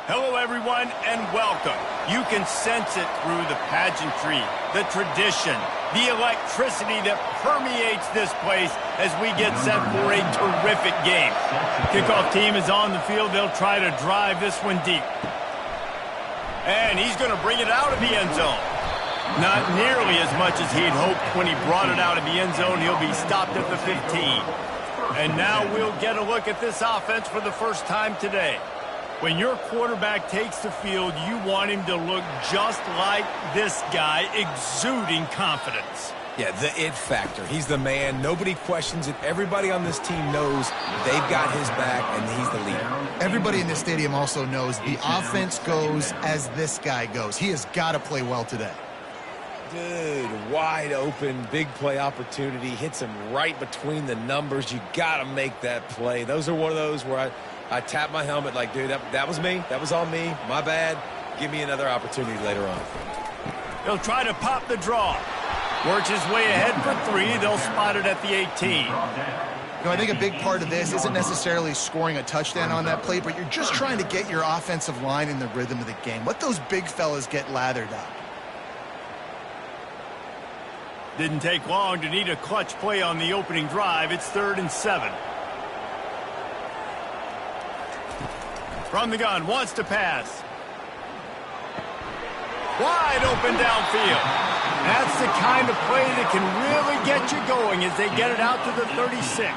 Hello, everyone, and welcome. You can sense it through the pageantry, the tradition, the electricity that permeates this place as we get set for a terrific game. Kickoff team is on the field. They'll try to drive this one deep. And he's going to bring it out of the end zone. Not nearly as much as he'd hoped when he brought it out of the end zone. He'll be stopped at the 15. And now we'll get a look at this offense for the first time today. When your quarterback takes the field, you want him to look just like this guy, exuding confidence. Yeah, the it factor. He's the man. Nobody questions it. Everybody on this team knows they've got his back, and he's the leader. Everybody in this stadium also knows the offense goes as this guy goes. He has got to play well today. Dude, wide open, big play opportunity. Hits him right between the numbers. You got to make that play. Those are one of those where I tap my helmet like, dude, that was me. That was on me. My bad. Give me another opportunity later on. He'll try to pop the draw. Works his way ahead for 3. They'll spot it at the 18. I think a big part of this isn't necessarily scoring a touchdown on that play, but you're just trying to get your offensive line in the rhythm of the game. Let those big fellas get lathered up. Didn't take long to need a clutch play on the opening drive. It's 3rd and 7. From the gun, wants to pass. Wide open downfield. That's the kind of play that can really get you going as they get it out to the 36.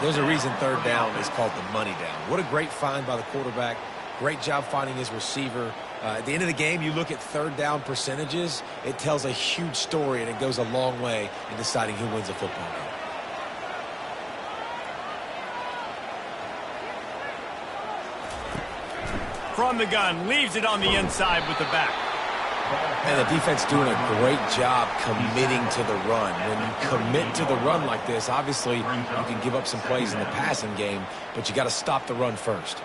There's a reason 3rd down is called the money down. What a great find by the quarterback. Great job finding his receiver. At the end of the game, you look at 3rd down percentages. It tells a huge story, and it goes a long way in deciding who wins a football game. From the gun, leaves it on the inside with the back. And the defense doing a great job committing to the run. When you commit to the run like this, obviously you can give up some plays in the passing game, but you got to stop the run first.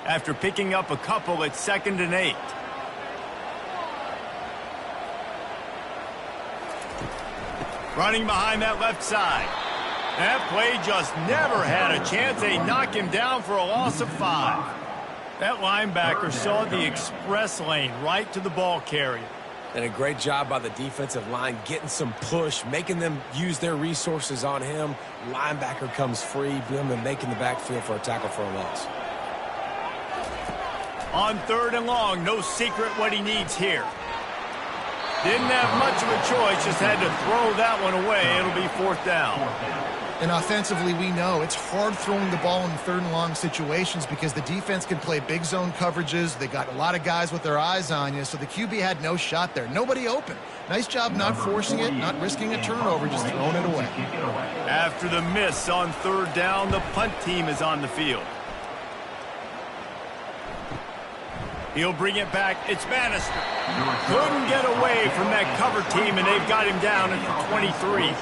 After picking up a couple, it's 2nd and 8. Running behind that left side. That play just never had a chance. They knock him down for a loss of 5. That linebacker saw the express lane right to the ball carrier. And a great job by the defensive line getting some push, making them use their resources on him. Linebacker comes free, boom, and making the backfield for a tackle for a loss. On 3rd and long, no secret what he needs here. Didn't have much of a choice, just had to throw that one away. It'll be 4th down. And offensively, we know it's hard throwing the ball in 3rd and long situations because the defense can play big zone coverages. They got a lot of guys with their eyes on you, so the QB had no shot there. Nobody open. Nice job not forcing it, not risking a turnover, just throwing it away. After the miss on 3rd down, the punt team is on the field. He'll bring it back. It's Bannister. Couldn't get away from that cover team, and they've got him down at the 23.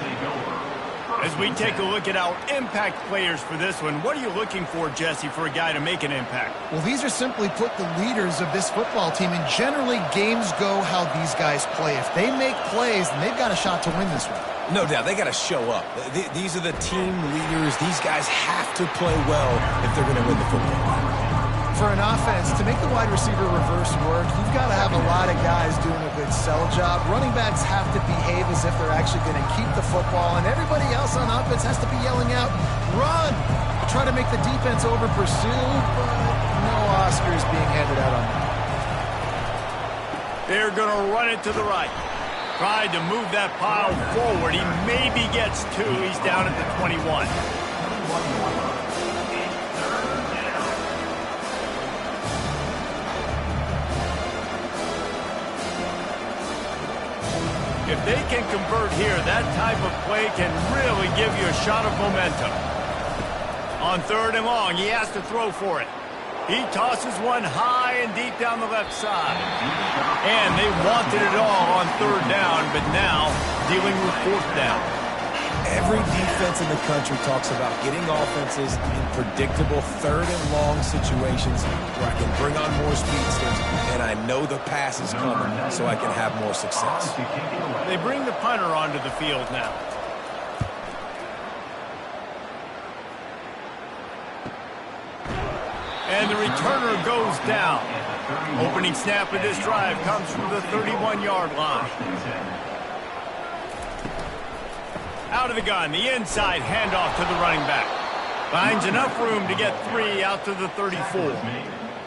As we take a look at our impact players for this one, what are you looking for, Jesse, for a guy to make an impact? Well, these are simply put the leaders of this football team, and generally games go how these guys play. If they make plays, then they've got a shot to win this one. No doubt, they got to show up. These are the team leaders. These guys have to play well if they're going to win the football game. For an offense, to make the wide receiver reverse work, you've got to have a lot of guys doing a good sell job. Running backs have to behave as if they're actually going to keep the football, and everybody else on offense has to be yelling out, run! To try to make the defense over-pursue, but no Oscars being handed out on that. They're going to run it to the right. Tried to move that pile forward. He maybe gets 2. He's down at the 21. If they can convert here, that type of play can really give you a shot of momentum. On 3rd and long, he has to throw for it. He tosses one high and deep down the left side. And they wanted it all on 3rd down, but now dealing with 4th down. Every defense in the country talks about getting offenses in predictable 3rd and long situations where I can bring on more speedsters and I know the pass is coming so I can have more success. They bring the punter onto the field now. And the returner goes down. Opening snap of this drive comes from the 31-yard line. Out of the gun, the inside handoff to the running back. Finds enough room to get 3 out to the 34.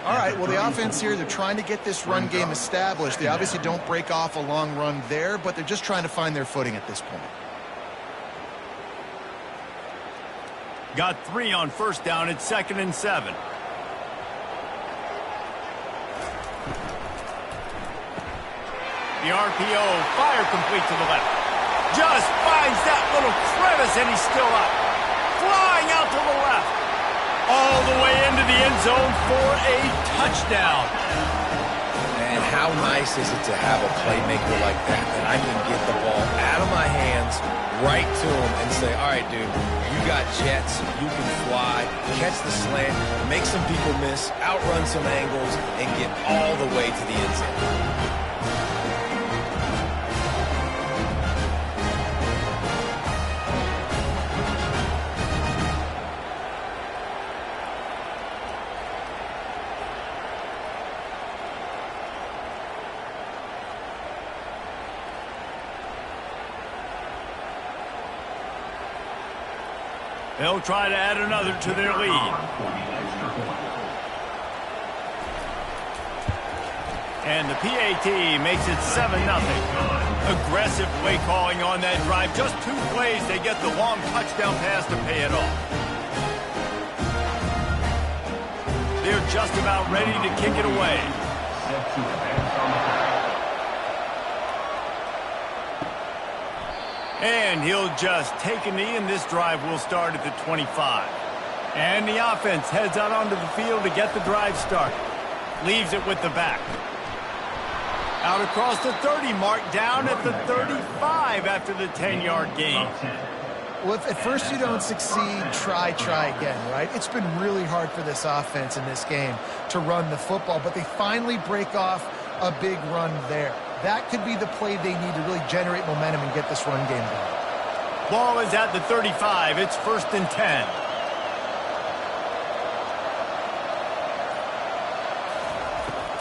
All right, well, the offense here, they're trying to get this run game established. They obviously don't break off a long run there, but they're just trying to find their footing at this point. Got 3 on first down. It's 2nd and 7. The RPO, fire complete to the left. Just finds that little crevice, and he's still up. Flying out to the left. All the way into the end zone for a touchdown. And how nice is it to have a playmaker like that I can get the ball out of my hands, right to him, and say, all right, dude, you got jets, you can fly, catch the slant, make some people miss, outrun some angles, and get all the way to the end zone. They'll try to add another to their lead. And the PAT makes it 7-0. Aggressive play calling on that drive. Just 2 plays, they get the long touchdown pass to pay it off. They're just about ready to kick it away. And he'll just take a knee, and this drive will start at the 25. And the offense heads out onto the field to get the drive started. Leaves it with the back. Out across the 30 mark, down at the 35 after the 10-yard gain. Well, if at first you don't succeed, try again, right? It's been really hard for this offense in this game to run the football, but they finally break off a big run there. That could be the play they need to really generate momentum and get this run game going. Ball is at the 35. It's 1st and 10.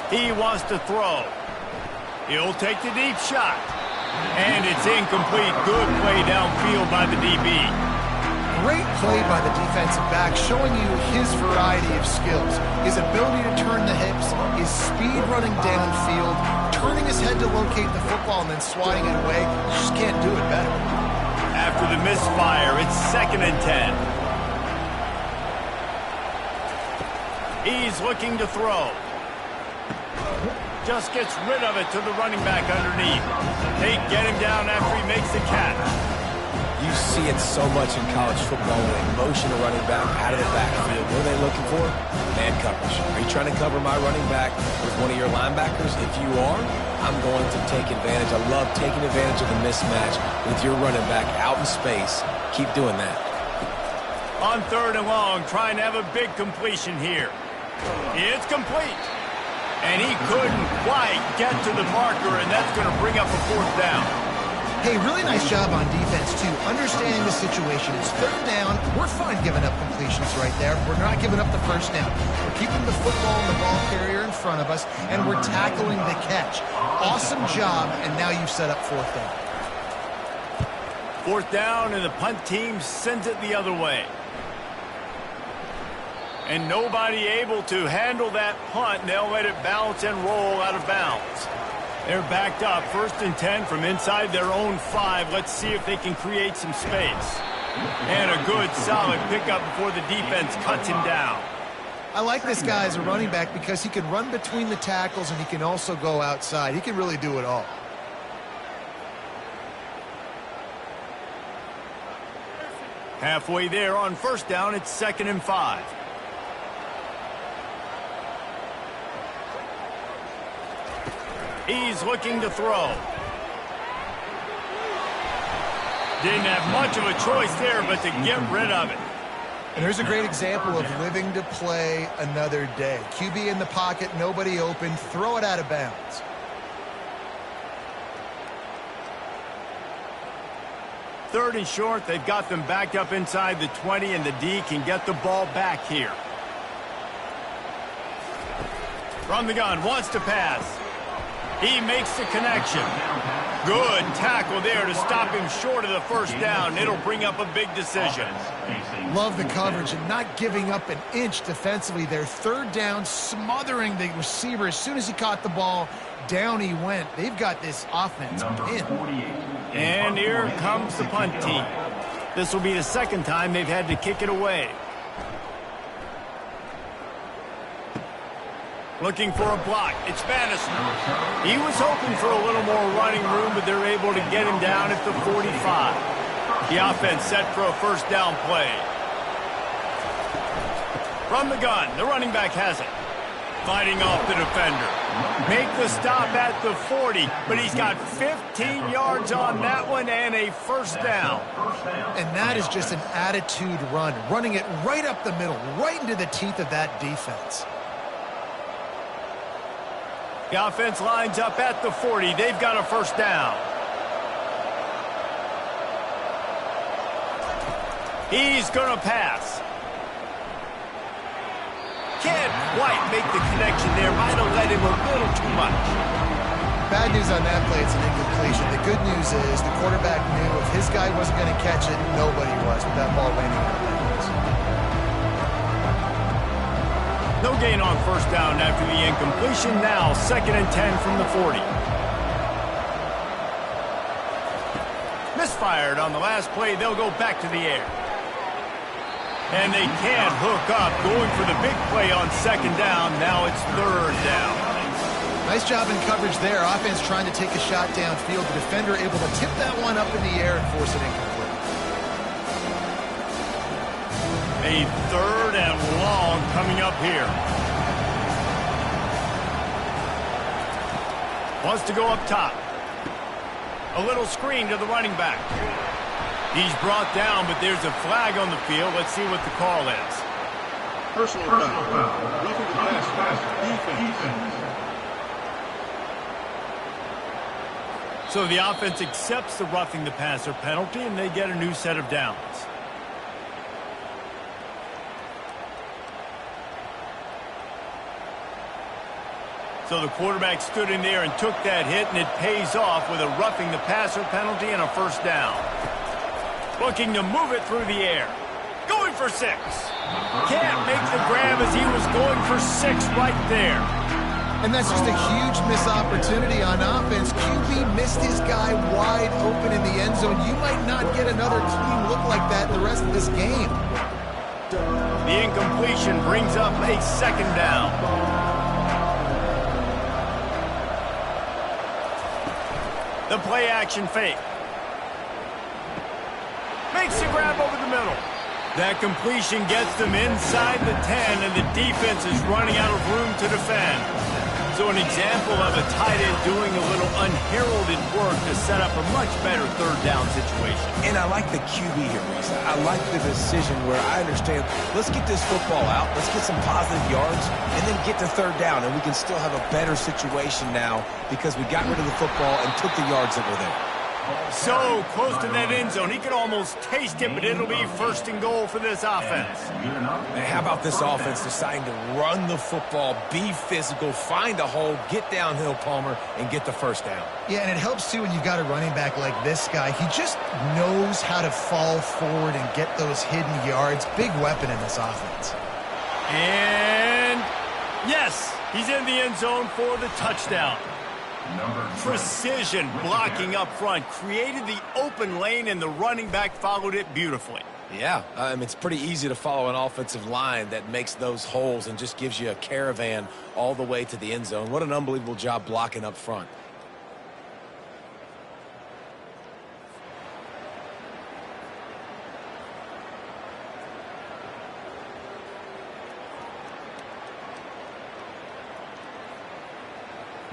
He wants to throw. He'll take the deep shot. And it's incomplete. Good play downfield by the DB. Great play by the defensive back, showing you his variety of skills. His ability to turn the hips, his speed running downfield, turning his head to locate the football and then swatting it away. You just can't do it better. After the misfire, it's 2nd and 10. He's looking to throw. Just gets rid of it to the running back underneath. They get him down after he makes the catch. You see it so much in college football when they motion a running back out of the backfield. What are they looking for? Man coverage. Are you trying to cover my running back with one of your linebackers? If you are, I'm going to take advantage. I love taking advantage of the mismatch with your running back out in space. Keep doing that. On 3rd and long, trying to have a big completion here. It's complete. And he couldn't quite get to the marker, and that's going to bring up a 4th down. Hey, really nice job on defense, too. Understanding the situation. It's 3rd down. We're fine giving up completions right there. We're not giving up the 1st down. We're keeping the football and the ball carrier in front of us, and we're tackling the catch. Awesome job, and now you've set up 4th down. 4th down, and the punt team sends it the other way. And nobody able to handle that punt, and they'll let it bounce and roll out of bounds. They're backed up, 1st and 10 from inside their own 5. Let's see if they can create some space. And a good, solid pickup before the defense cuts him down. I like this guy as a running back because he can run between the tackles and he can also go outside. He can really do it all. Halfway there on 1st down, it's 2nd and 5. He's looking to throw. Didn't have much of a choice there, but to get rid of it. And here's a great example of living to play another day. QB in the pocket, nobody open, throw it out of bounds. Third and short, they've got them backed up inside the 20, and the D can get the ball back here. From the gun, wants to pass. He makes the connection. Good tackle there to stop him short of the first down. It'll bring up a big decision. Love the coverage and not giving up an inch defensively. Their third down, smothering the receiver. As soon as he caught the ball, down he went. They've got this offense in. And here comes the punt team. This will be the second time they've had to kick it away. Looking for a block. It's Madison. He was hoping for a little more running room, but they're able to get him down at the 45. The offense set for a first down play. From the gun, the running back has it. Fighting off the defender. Make the stop at the 40, but he's got 15 yards on that one and a first down. And that is just an attitude run, running it right up the middle, right into the teeth of that defense. The offense lines up at the 40. They've got a first down. He's going to pass. Can't quite make the connection there. Might have led him a little too much. Bad news on that play, it's an incompletion. The good news is the quarterback knew if his guy wasn't going to catch it, nobody was with that ball landing on the bounds. No gain on first down after the incompletion. Now 2nd and 10 from the 40. Misfired on the last play. They'll go back to the air. And they can't hook up. Going for the big play on 2nd down. Now it's 3rd down. Nice job in coverage there. Offense trying to take a shot downfield. The defender able to tip that one up in the air and force it incomplete. A 3rd and long coming up here. Wants to go up top. A little screen to the running back. He's brought down, but there's a flag on the field. Let's see what the call is. Personal foul. Roughing the passer. Defense. So the offense accepts the roughing the passer penalty, and they get a new set of downs. So the quarterback stood in there and took that hit, and it pays off with a roughing the passer penalty and a first down. Looking to move it through the air. Going for 6. Can't make the grab as he was going for 6 right there. And that's just a huge missed opportunity on offense. QB missed his guy wide open in the end zone. You might not get another clean look like that in the rest of this game. The incompletion brings up a 2nd down. The play action fake. Makes the grab over the middle. That completion gets them inside the 10, and the defense is running out of room to defend. So an example of a tight end doing a little unheralded work to set up a much better 3rd down situation. And I like the QB here, Reese. I like the decision where I understand, let's get this football out, let's get some positive yards, and then get to 3rd down, and we can still have a better situation now because we got rid of the football and took the yards that were there. So close to that end zone. He could almost taste it, but it'll be 1st and goal for this offense. Man, how about this offense deciding to run the football, be physical, find a hole, get downhill, Palmer, and get the first down? Yeah, and it helps, too, when you've got a running back like this guy. He just knows how to fall forward and get those hidden yards. Big weapon in this offense. And, yes, he's in the end zone for the touchdown. Precision blocking up front, created the open lane, and the running back followed it beautifully. Yeah, it's pretty easy to follow an offensive line that makes those holes and just gives you a caravan all the way to the end zone. What an unbelievable job blocking up front.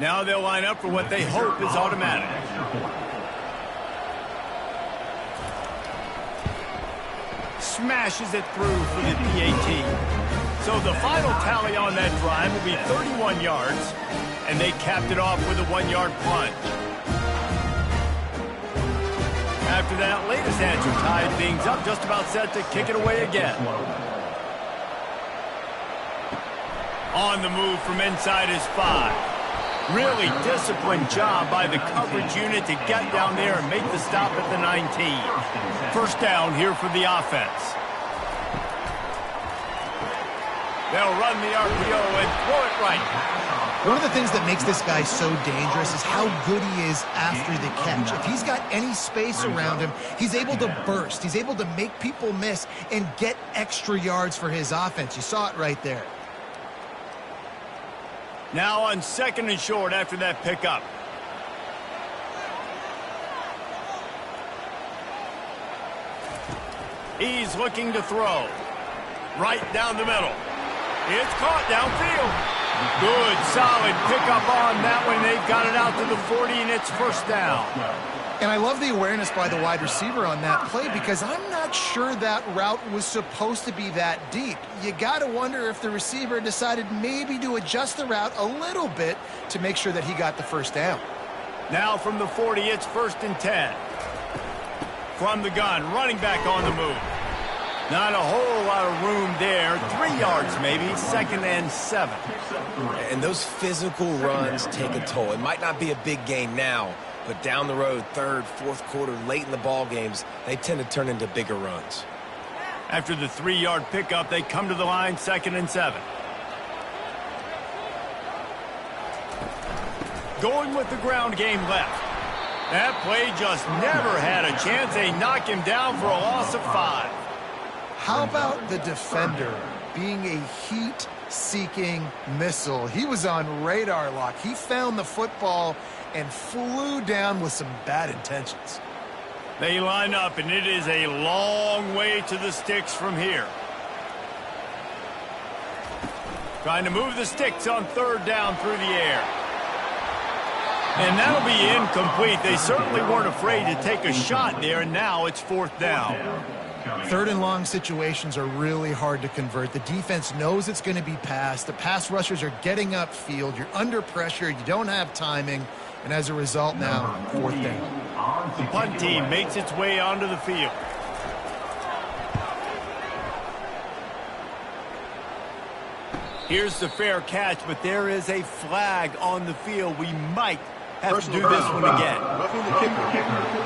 Now they'll line up for what they hope is automatic. Smashes it through for the PAT. So the final tally on that drive will be 31 yards, and they capped it off with a 1-yard plunge. After that latest answer tied things up, just about set to kick it away again. On the move from inside his 5. Really disciplined job by the coverage unit to get down there and make the stop at the 19. First down here for the offense. They'll run the RPO and throw it right. One of the things that makes this guy so dangerous is how good he is after the catch. If he's got any space around him, he's able to burst. He's able to make people miss and get extra yards for his offense. You saw it right there. Now on 2nd and short after that pickup. He's looking to throw. Right down the middle. It's caught downfield. Good, solid pickup on that one. They've got it out to the 40, and it's first down. And I love the awareness by the wide receiver on that play because I'm not sure that route was supposed to be that deep. You got to wonder if the receiver decided maybe to adjust the route a little bit to make sure that he got the first down. Now from the 40, it's 1st and 10. From the gun, running back on the move. Not a whole lot of room there. 3 yards maybe, 2nd and 7. And those physical runs take a toll. It might not be a big gain now, but down the road, 3rd, 4th quarter, late in the ball games, they tend to turn into bigger runs. After the 3-yard pickup, they come to the line, 2nd and 7. Going with the ground game left. That play just never had a chance. They knock him down for a loss of 5. How about the defender being a heat-seeking missile? He was on radar lock. He found the football and flew down with some bad intentions. They line up, and it is a long way to the sticks from here. Trying to move the sticks on 3rd down through the air. And that'll be incomplete. They certainly weren't afraid to take a shot there, and now it's 4th down. 3rd and long situations are really hard to convert. The defense knows it's going to be passed. The pass rushers are getting upfield. You're under pressure. You don't have timing. And as a result now, 4th down. The punt team makes its way onto the field. Here's the fair catch, but there is a flag on the field. We might have to do this one again. Roughing the kicker.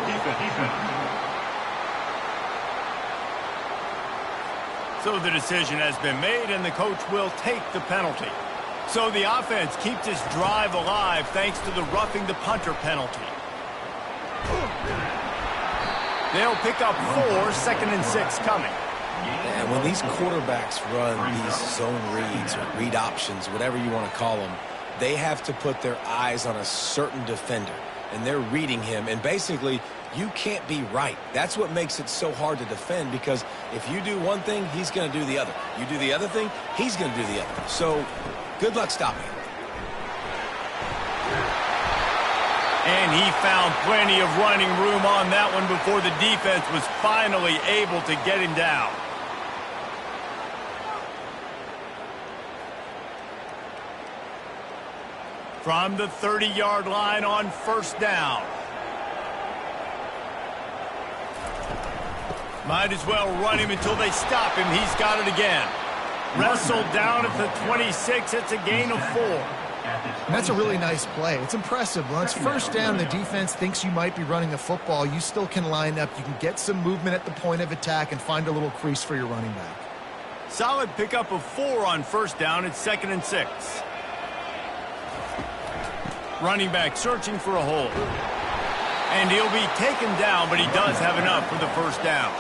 Defense. So the decision has been made, and the coach will take the penalty. So the offense keeps this drive alive thanks to the roughing the punter penalty. They'll pick up 4, 2nd and 6 coming. And when these quarterbacks run these zone reads or read options, whatever you want to call them, they have to put their eyes on a certain defender, and they're reading him, and basically you can't be right. That's what makes it so hard to defend, because if you do one thing, he's going to do the other. You do the other thing, he's going to do the other. So good luck stopping him. And he found plenty of running room on that one before the defense was finally able to get him down. From the 30-yard line on 1st down. Might as well run him until they stop him. He's got it again. Wrestled down at the 26. It's a gain of 4. And that's a really nice play. It's impressive. Once 1st down, the defense thinks you might be running the football. You still can line up. You can get some movement at the point of attack and find a little crease for your running back. Solid pickup of 4 on 1st down. It's 2nd and 6. Running back searching for a hole. And he'll be taken down, but he does have enough for the 1st down.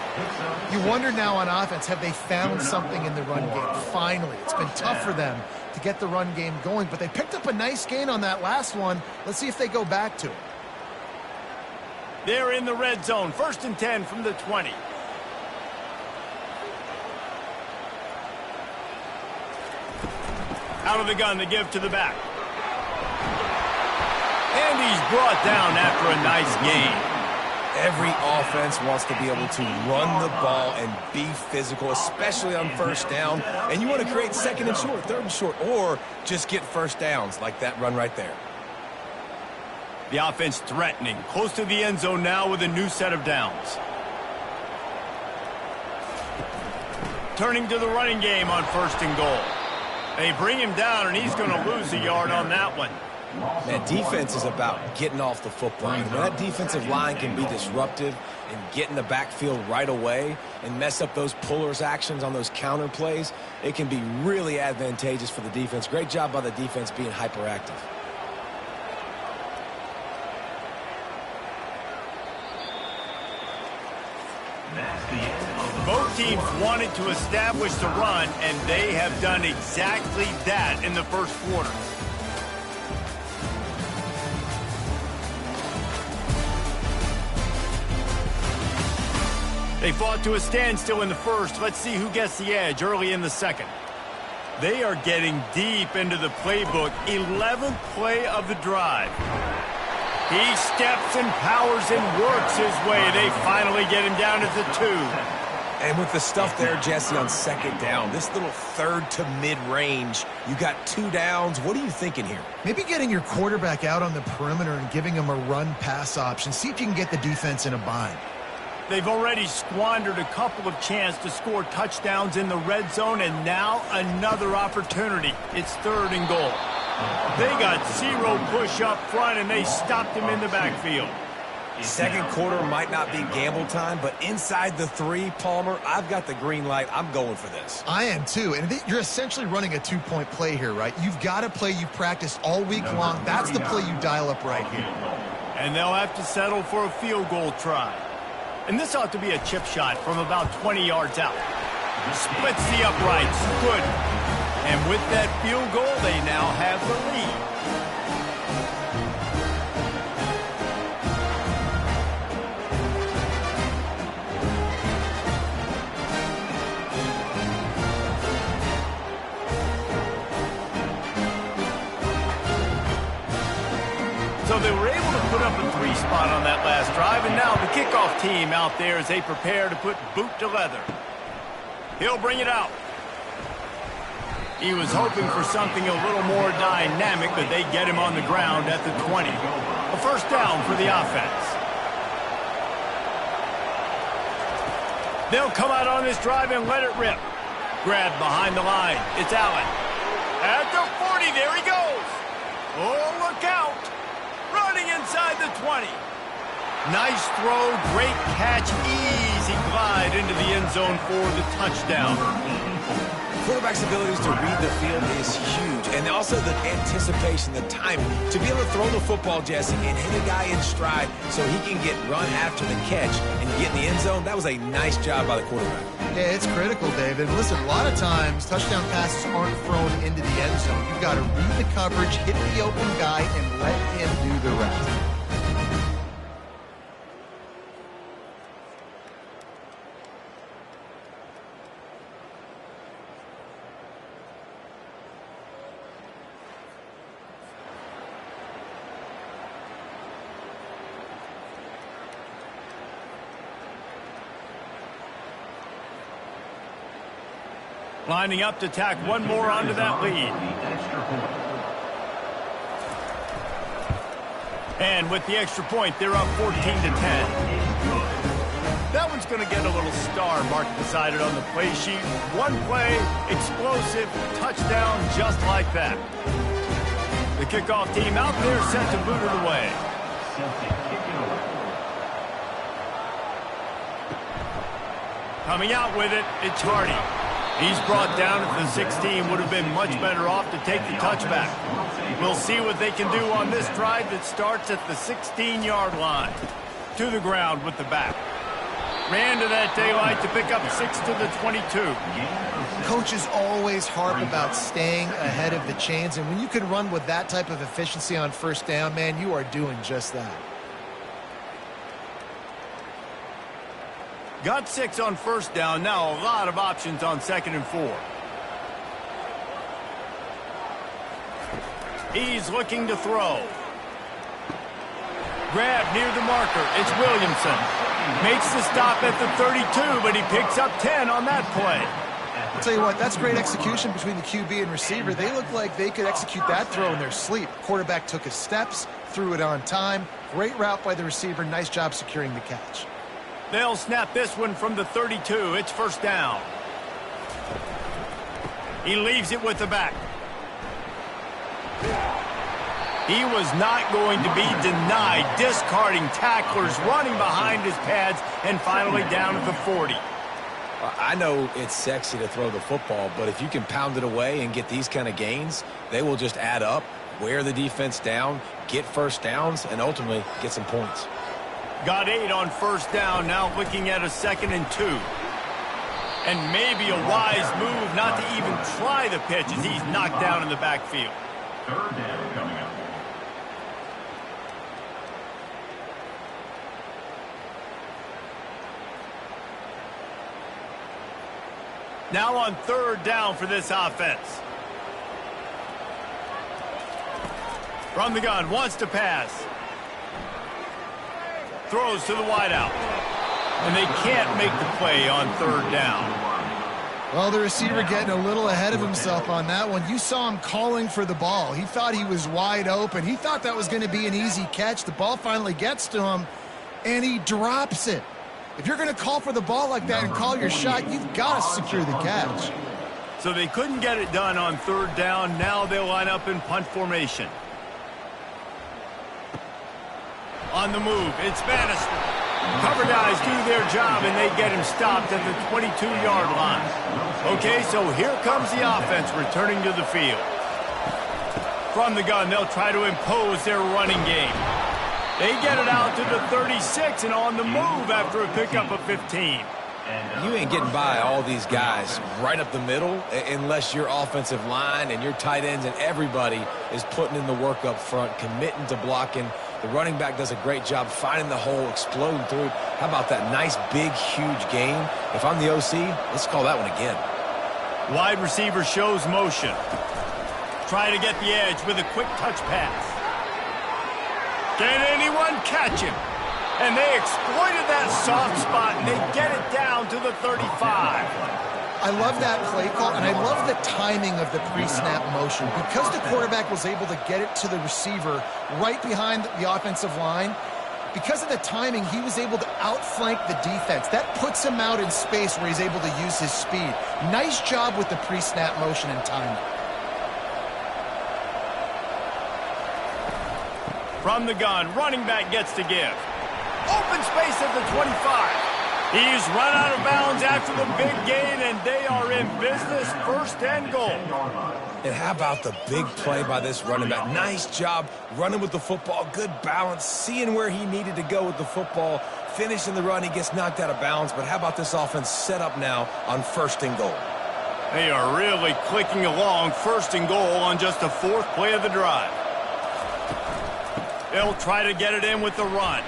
You wonder now on offense, have they found something in the run game? Finally, it's been tough for them to get the run game going, but they picked up a nice gain on that last one. Let's see if they go back to it. They're in the red zone. 1st and 10 from the 20. Out of the gun, they give to the back. And he's brought down after a nice gain. Every offense wants to be able to run the ball and be physical, especially on 1st down. And you want to create 2nd and short, 3rd and short, or just get 1st downs like that run right there. The offense threatening, close to the end zone now with a new set of downs. Turning to the running game on 1st and goal. They bring him down, and he's going to lose a yard on that one. Man, defense is about getting off the football. And when that defensive line can be disruptive and get in the backfield right away and mess up those pullers' actions on those counter plays, it can be really advantageous for the defense. Great job by the defense being hyperactive. Both teams wanted to establish the run, and they have done exactly that in the first quarter. They fought to a standstill in the first. Let's see who gets the edge early in the second. They are getting deep into the playbook. 11th play of the drive. He steps and powers and works his way. They finally get him down at the 2. And with the stuff there, Jesse, on second down, this little third to mid-range, you got 2 downs. What are you thinking here? Maybe getting your quarterback out on the perimeter and giving him a run-pass option. See if you can get the defense in a bind. They've already squandered a couple of chances to score touchdowns in the red zone, and now another opportunity. It's 3rd and goal. They got 0 push up front, and they stopped him in the backfield. Second quarter might not be gamble time, but inside the 3, Palmer, I've got the green light. I'm going for this. I am too, and you're essentially running a 2-point play here, right? You've got a play you've practiced all week long. That's the play you dial up right here. And they'll have to settle for a field goal try. And this ought to be a chip shot from about 20 yards out. Splits the uprights. Good. And with that field goal, they now have the lead. So they were able to put up a 3 spot on that last drive, and now the kickoff team out there as they prepare to put boot to leather. He'll bring it out. He was hoping for something a little more dynamic, but they get him on the ground at the 20. A first down for the offense. They'll come out on this drive and let it rip. Grabbed behind the line. It's Allen. At the 40, there he goes. Oh, look out. Running inside the 20. Nice throw, great catch, easy glide into the end zone for the touchdown. Quarterback's abilities to read the field is huge, and also the anticipation, the timing. To be able to throw the football, Jesse, and hit a guy in stride so he can get run after the catch and get in the end zone, that was a nice job by the quarterback. Yeah, it's critical, David. Listen, a lot of times touchdown passes aren't thrown into the end zone. You've got to read the coverage, hit the open guy, and let him do the rest. Lining up to tack one more onto that lead. And with the extra point, they're up 14-10. That one's going to get a little star mark decided on the play sheet. One play, explosive, touchdown, just like that. The kickoff team out there set to boot it away. Coming out with it, it's Hardy. He's brought down at the 16. Would have been much better off to take the touchback. We'll see what they can do on this drive that starts at the 16-yard line. To the ground with the back. Ran to that daylight to pick up 6 to the 22. Coaches always harp about staying ahead of the chains, and when you can run with that type of efficiency on first down, man, you are doing just that. Got 6 on first down. Now a lot of options on 2nd and 4. He's looking to throw. Grab near the marker. It's Williamson. Makes the stop at the 32, but he picks up 10 on that play. I'll tell you what, that's great execution between the QB and receiver. They look like they could execute that throw in their sleep. Quarterback took his steps, threw it on time. Great route by the receiver. Nice job securing the catch. They'll snap this one from the 32. It's first down. He leaves it with the back. He was not going to be denied, discarding tacklers, running behind his pads, and finally down at the 40. I know it's sexy to throw the football, but if you can pound it away and get these kind of gains, they will just add up, wear the defense down, get first downs, and ultimately get some points. Got 8 on first down, now looking at a 2nd and 2. And maybe a wise move not to even try the pitch as he's knocked down in the backfield. 3rd down coming up. Now on 3rd down for this offense. From the gun, wants to pass. Throws to the wideout. And they can't make the play on 3rd down. Well, the receiver getting a little ahead of himself on that one. You saw him calling for the ball. He thought he was wide open. He thought that was going to be an easy catch. The ball finally gets to him, and he drops it. If you're going to call for the ball like that and call your shot, you've got to secure the catch. So they couldn't get it done on 3rd down. Now they'll line up in punt formation. On the move, it's Bannister. Cover guys do their job, and they get him stopped at the 22-yard line. Okay, so here comes the offense returning to the field. From the gun, they'll try to impose their running game. They get it out to the 36 and on the move after a pickup of 15. You ain't getting by all these guys right up the middle unless your offensive line and your tight ends and everybody is putting in the work up front, committing to blocking. The running back does a great job finding the hole, exploding through. How about that nice, big, huge gain? If I'm the OC, let's call that one again. Wide receiver shows motion. Try to get the edge with a quick touch pass. Can anyone catch him? And they exploited that soft spot, and they get it down to the 35. I love that play call, and I love the timing of the pre-snap motion. Because the quarterback was able to get it to the receiver right behind the offensive line, because of the timing, he was able to outflank the defense. That puts him out in space where he's able to use his speed. Nice job with the pre-snap motion and timing. From the gun, running back gets to give. Open space at the 25. He's run out of bounds after the big gain, and they are in business, 1st and goal. And how about the big play by this running back? Nice job running with the football, good balance, seeing where he needed to go with the football, finishing the run. He gets knocked out of bounds, but how about this offense set up now on 1st and goal? They are really clicking along, 1st and goal on just the 4th play of the drive. They'll try to get it in with the run.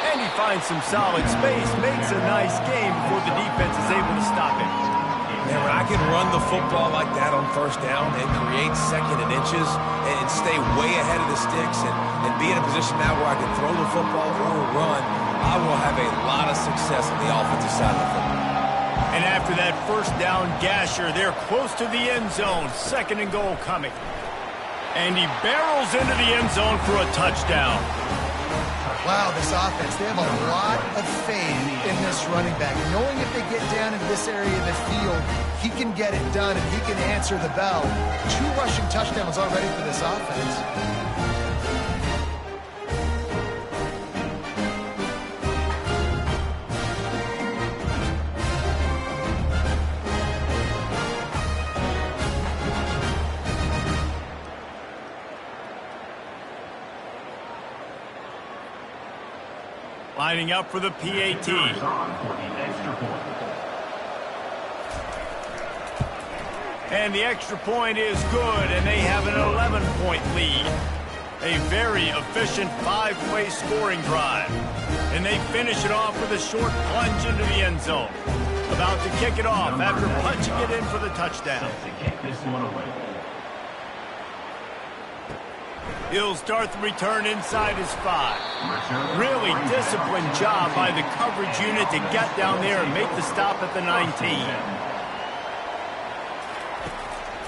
And he finds some solid space, makes a nice game before the defense is able to stop him. Man, when I can run the football like that on 1st down and create 2nd and inches and stay way ahead of the sticks and be in a position now where I can throw the football or run, I will have a lot of success on the offensive side of the football. And after that 1st down gasher, they're close to the end zone. 2nd and goal coming. And he barrels into the end zone for a touchdown. Wow, this offense, they have a lot of faith in this running back. Knowing if they get down in this area of the field, he can get it done and he can answer the bell. 2 rushing touchdowns already for this offense. Lining up for the PAT. And the extra point is good, and they have an 11-point lead. A very efficient 5-play scoring drive. And they finish it off with a short plunge into the end zone. About to kick it off after punching it in for the touchdown. He'll start the return inside his 5. Really disciplined job by the coverage unit to get down there and make the stop at the 19.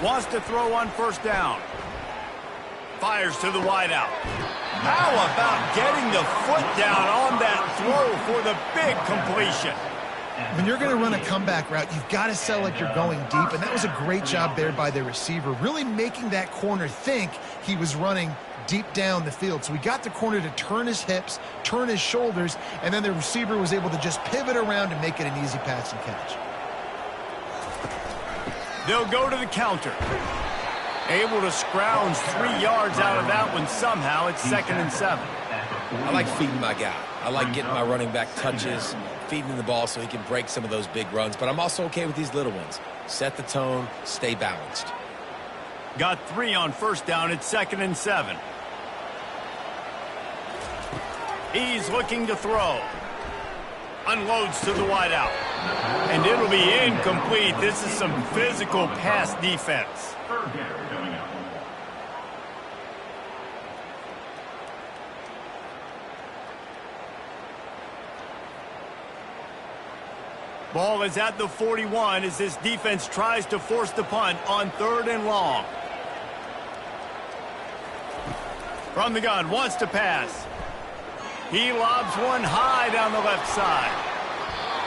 Wants to throw on 1st down. Fires to the wideout. How about getting the foot down on that throw for the big completion? When you're going to run a comeback route, you've got to sell like you're going deep, and that was a great job there by the receiver, really making that corner think he was running deep down the field. So he got the corner to turn his hips, turn his shoulders, and then the receiver was able to just pivot around and make it an easy pass and catch. They'll go to the counter. Able to scrounge 3 yards out of that one somehow. It's 2nd and 7. I like feeding my guy. I like getting my running back touches, feeding him the ball so he can break some of those big runs. But I'm also okay with these little ones. Set the tone, stay balanced. Got 3 on 1st down. It's 2nd and 7. He's looking to throw. Unloads to the wideout. And it'll be incomplete. This is some physical pass defense. Ball is at the 41 as this defense tries to force the punt on 3rd and long. From the gun, wants to pass. He lobs one high down the left side.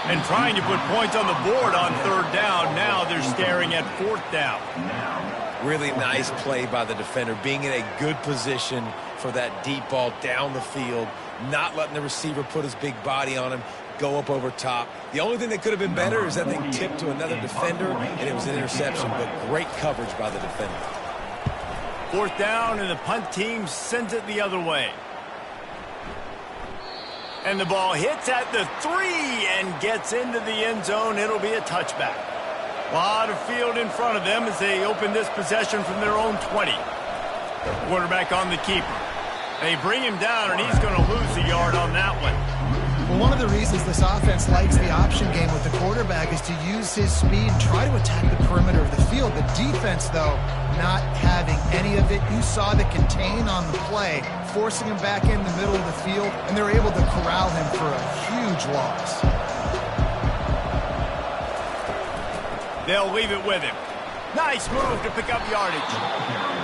And trying to put points on the board on 3rd down. Now they're staring at 4th down. Really nice play by the defender, being in a good position for that deep ball down the field, not letting the receiver put his big body on him, go up over top. The only thing that could have been better is that thing tipped to another defender, and it was an interception, but great coverage by the defender. 4th down, and the punt team sends it the other way. And the ball hits at the 3 and gets into the end zone. It'll be a touchback. A lot of field in front of them as they open this possession from their own 20. Quarterback on the keeper. They bring him down, and he's going to lose a yard on that one. Well, one of the reasons this offense likes the option game with the quarterback is to use his speed and try to attack the perimeter of the field. The defense, though, not having any of it. You saw the contain on the play, forcing him back in the middle of the field, and they're able to corral him for a huge loss. They'll leave it with him. Nice move to pick up yardage.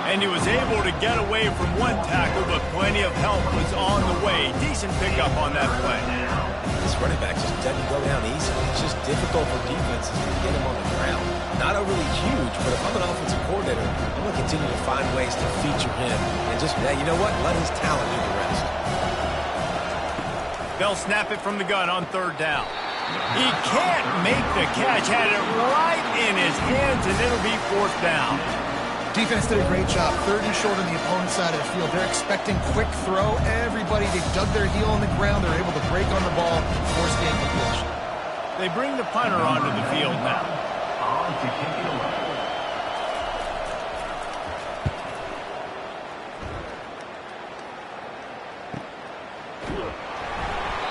And he was able to get away from one tackle, but plenty of help was on the way. Decent pickup on that play. This running back just doesn't go down easy. It's just difficult for defenses to get him on the ground. Not overly huge, but if I'm an offensive coordinator, I'm going to continue to find ways to feature him. And just, yeah, you know what? Let his talent do the rest. They'll snap it from the gun on 3rd down. He can't make the catch. Had it right in his hands, and it'll be 4th down. Defense did a great job. 3rd and short on the opponent's side of the field. They're expecting quick throw. Everybody, they dug their heel on the ground. They're able to break on the ball, force the incompletion. They bring the punter onto the field now. On to kick it away.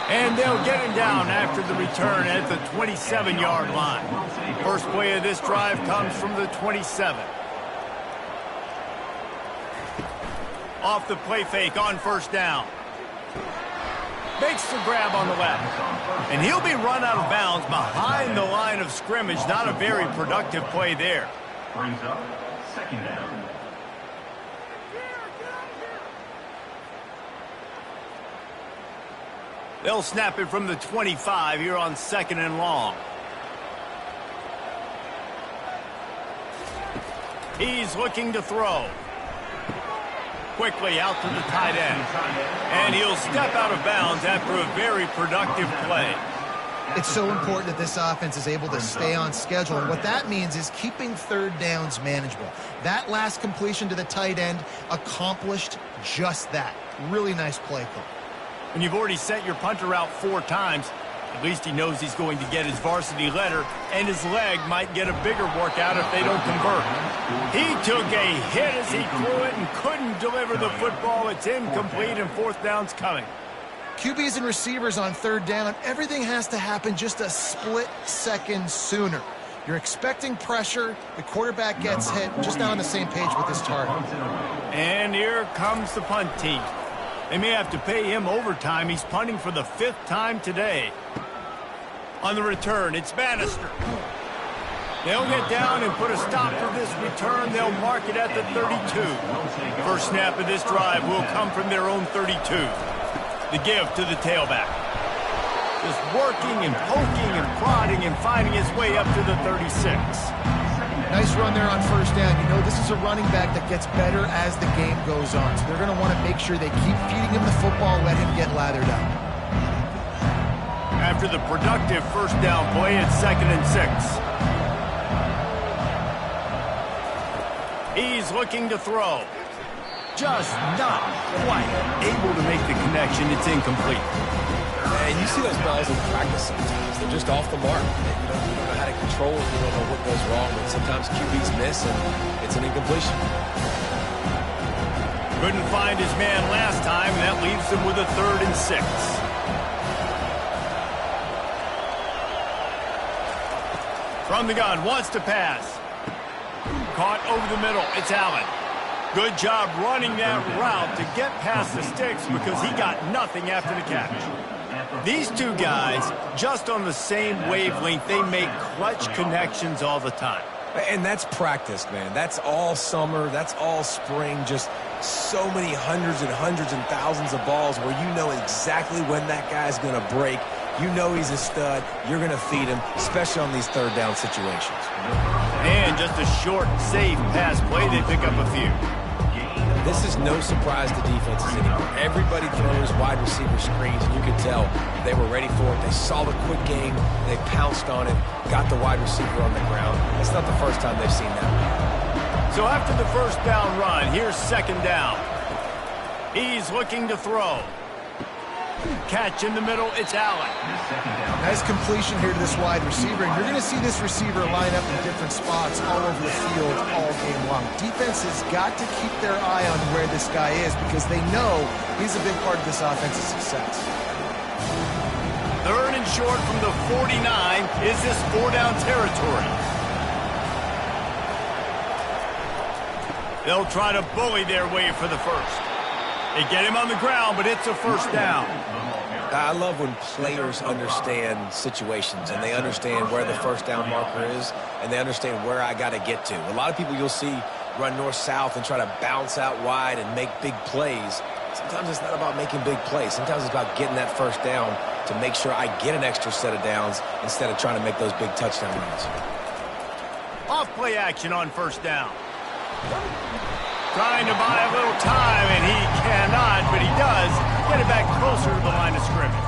And they'll get him down after the return at the 27-yard line. First play of this drive comes from the 27. Off the play fake on 1st down. Makes the grab on the left. And he'll be run out of bounds behind the line of scrimmage. Not a very productive play there. Brings up 2nd down. They'll snap it from the 25 here on 2nd and long. He's looking to throw. Quickly out to the tight end. And he'll step out of bounds after a very productive play. It's so important that this offense is able to stay on schedule. And what that means is keeping 3rd downs manageable. That last completion to the tight end accomplished just that. Really nice play call. When you've already sent your punter out 4 times, at least he knows he's going to get his varsity letter, and his leg might get a bigger workout if they don't convert. He took a hit as he threw it and couldn't deliver the football. It's incomplete, and 4th down's coming. QBs and receivers on 3rd down, everything has to happen just a split second sooner. You're expecting pressure, the quarterback gets hit, just not on the same page with his target. And here comes the punt team. They may have to pay him overtime. He's punting for the 5th time today. On the return, it's Bannister. They'll get down and put a stop to this return. They'll mark it at the 32. First snap of this drive will come from their own 32. The give to the tailback. Just working and poking and prodding and finding his way up to the 36. Nice run there on first down. You know, this is a running back that gets better as the game goes on. So they're going to want to make sure they keep feeding him the football, let him get lathered up. After the productive first down play, it's 2nd and 6. He's looking to throw. Just not quite able to make the connection. It's incomplete. And you see those balls in practice sometimes. They're just off the mark. You don't know how to control it. You don't know what goes wrong. But sometimes QBs miss, and it's an incompletion. Couldn't find his man last time, and that leaves him with a 3rd and 6. From the gun, wants to pass. Caught over the middle. It's Allen. Good job running that route to get past the sticks because he got nothing after the catch. These two guys, just on the same wavelength, they make clutch connections all the time. And that's practice, man. That's all summer. That's all spring. Just so many hundreds and thousands of balls where you know exactly when that guy's going to break. You know he's a stud. You're going to feed him, especially on these third down situations. And just a short, safe pass play, they pick up a few. This is no surprise to defenses anymore. Everybody throws wide receiver screens, and you can tell they were ready for it. They saw the quick game. They pounced on it, got the wide receiver on the ground. It's not the first time they've seen that. So after the first down run, here's 2nd down. He's looking to throw. Catch in the middle, it's Allen. Nice completion here to this wide receiver, and you're going to see this receiver line up in different spots all over the field all game long. Defense has got to keep their eye on where this guy is because they know he's a big part of this offense's success. 3rd and short from the 49. Is this 4-down territory? They'll try to bully their way for the first. They get him on the ground, but it's a first down. I love when players understand situations and they understand where the first down marker is and they understand where I got to get to. A lot of people you'll see run north-south and try to bounce out wide and make big plays. Sometimes it's not about making big plays. Sometimes it's about getting that first down to make sure I get an extra set of downs instead of trying to make those big touchdown runs. Off play action on first down. Trying to buy a little time, and he cannot, but he does get it back closer to the line of scrimmage.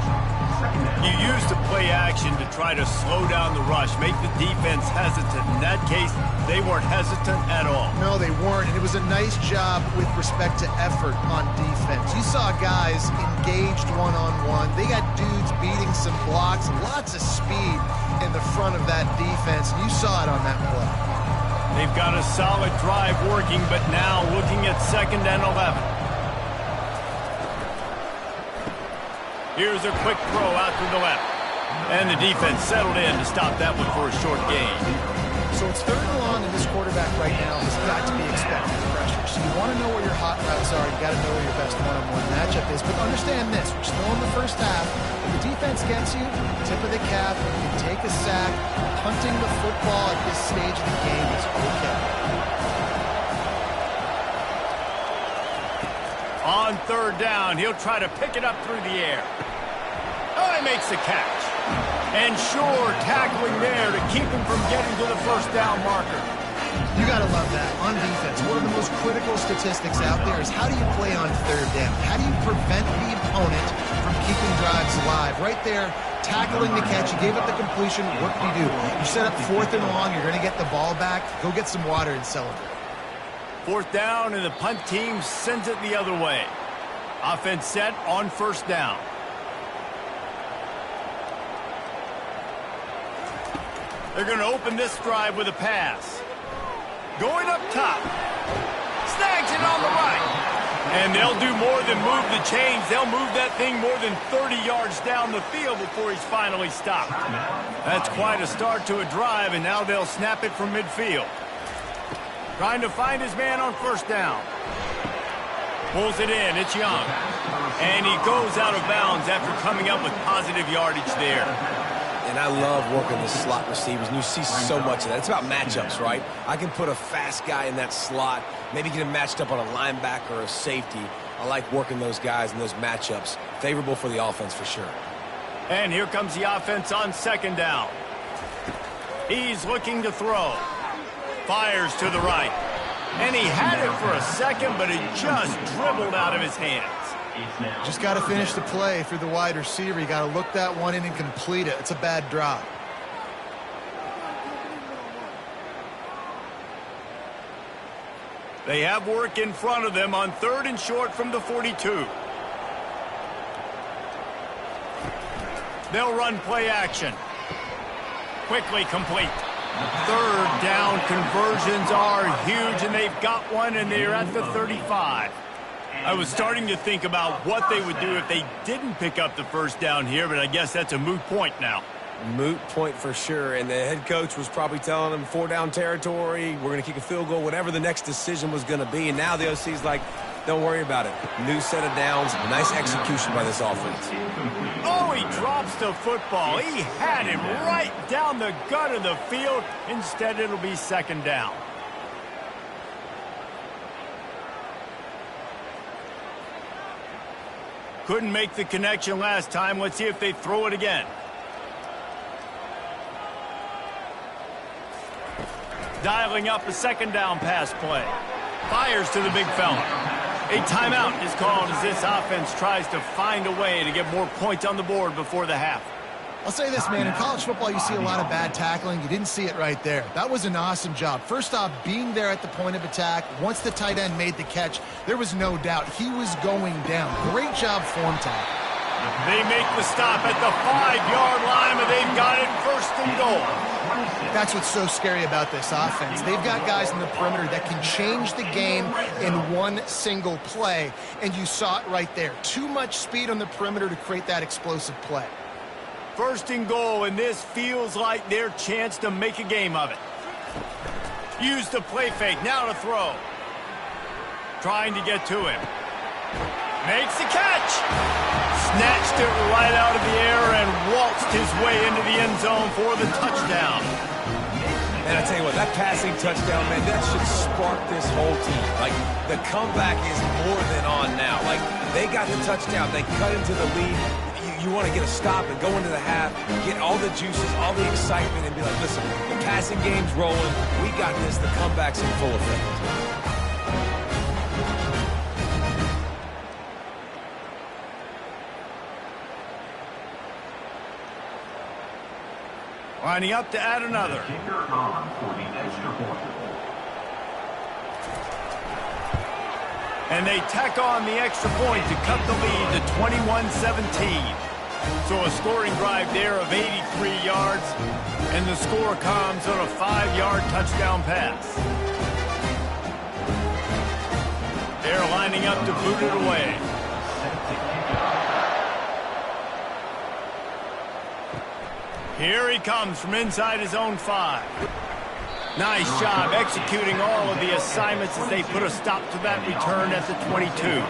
You use the play action to try to slow down the rush, make the defense hesitant. In that case, they weren't hesitant at all. No, they weren't, and it was a nice job with respect to effort on defense. You saw guys engaged one-on-one. They got dudes beating some blocks, lots of speed in the front of that defense. You saw it on that play. They've got a solid drive working, but now looking at 2nd and 11. Here's a quick throw out to the left. And the defense settled in to stop that one for a short gain. So it's 3rd and long, and this quarterback right now has got to be expecting pressure. So you want to know where your hot routes are. You got to know where your best one-on-one matchup is. But understand this, we're still in the first half. If the defense gets you, tip of the cap, you can take a sack. Punting the football at this stage of the game is okay. On 3rd down, he'll try to pick it up through the air. Oh, he makes the catch. And sure, tackling there to keep him from getting to the first down marker. You got to love that on defense. One of the most critical statistics out there is how do you play on 3rd down? How do you prevent the opponent from keeping drives alive? Right there, tackling the catch. You gave up the completion. What do? You set up 4th and long. You're going to get the ball back. Go get some water and celebrate. 4th down, and the punt team sends it the other way. Offense set on first down. They're going to open this drive with a pass. Going up top. Snags it on the right. And they'll do more than move the chains. They'll move that thing more than 30 yards down the field before he's finally stopped. That's quite a start to a drive, and now they'll snap it from midfield. Trying to find his man on first down. Pulls it in. It's Young. And he goes out of bounds after coming up with positive yardage there. And I love working the slot receivers, and you see so much of that. It's about matchups, right? I can put a fast guy in that slot, maybe get him matched up on a linebacker or a safety. I like working those guys in those matchups. Favorable for the offense for sure. And here comes the offense on second down. He's looking to throw. Fires to the right. And he had it for a second, but it just dribbled out of his hands. Just got to finish the play for the wide receiver. You got to look that one in and complete it. It's a bad drop. They have work in front of them on 3rd and short from the 42. They'll run play action. Quickly complete. 3rd down conversions are huge, and they've got one, and they're at the 35. I was starting to think about what they would do if they didn't pick up the first down here, but I guess that's a moot point now. Moot point for sure, and the head coach was probably telling them 4-down territory, we're going to kick a field goal, whatever the next decision was going to be, and now the OC's like, don't worry about it. New set of downs, nice execution by this offense. Oh, he drops the football. He had him right down the gut of the field. Instead, it'll be 2nd down. Couldn't make the connection last time. Let's see if they throw it again. Dialing up a 2nd down pass play. Fires to the big fella. A timeout is called as this offense tries to find a way to get more points on the board before the half. I'll say this, man. In college football, you see a lot of bad tackling. You didn't see it right there. That was an awesome job. First off, being there at the point of attack. Once the tight end made the catch, there was no doubt he was going down. Great job form tackle. They make the stop at the 5-yard line, but they've got it 1st and goal. That's what's so scary about this offense. They've got guys in the perimeter that can change the game in one single play, and you saw it right there. Too much speed on the perimeter to create that explosive play. 1st and goal, and this feels like their chance to make a game of it. Use the play fake, now to throw. Trying to get to him. Makes the catch. Snatched it right out of the air and waltzed his way into the end zone for the touchdown. And I tell you what, that passing touchdown, man, that should spark this whole team. Like, the comeback is more than on now. Like, they got the touchdown. They cut into the lead. You want to get a stop and go into the half, get all the juices, all the excitement, and be like, listen, the passing game's rolling. We got this. The comeback's in full effect. Lining up to add another. Kicker on for the extra point. And they tack on the extra point to cut the lead to 21-17. So a scoring drive there of 83 yards, and the score comes on a 5-yard touchdown pass. They're lining up to boot it away. Here he comes from inside his own 5. Nice job executing all of the assignments as they put a stop to that return at the 22.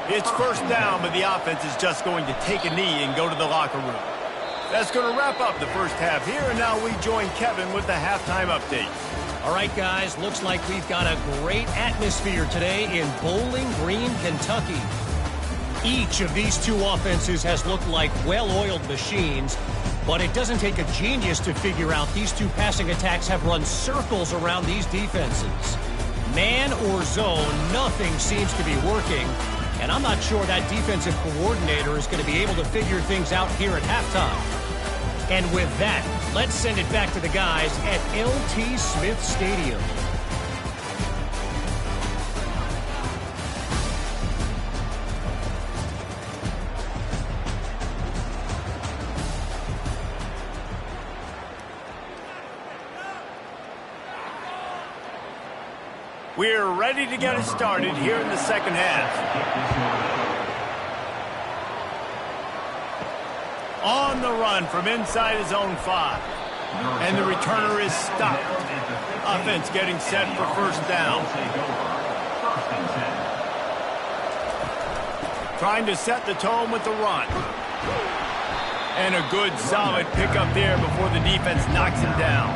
It's 1st down, but the offense is just going to take a knee and go to the locker room. That's going to wrap up the first half here, and now we join Kevin with the halftime update. All right, guys, looks like we've got a great atmosphere today in Bowling Green, Kentucky. Each of these two offenses has looked like well-oiled machines, but it doesn't take a genius to figure out these two passing attacks have run circles around these defenses. Man or zone, nothing seems to be working, and I'm not sure that defensive coordinator is going to be able to figure things out here at halftime. And with that, let's send it back to the guys at LT Smith Stadium. We're ready to get it started here in the second half. On the run from inside his own 5. And the returner is stopped. Offense getting set for 1st down. Trying to set the tone with the run. And a good solid pickup there before the defense knocks him down.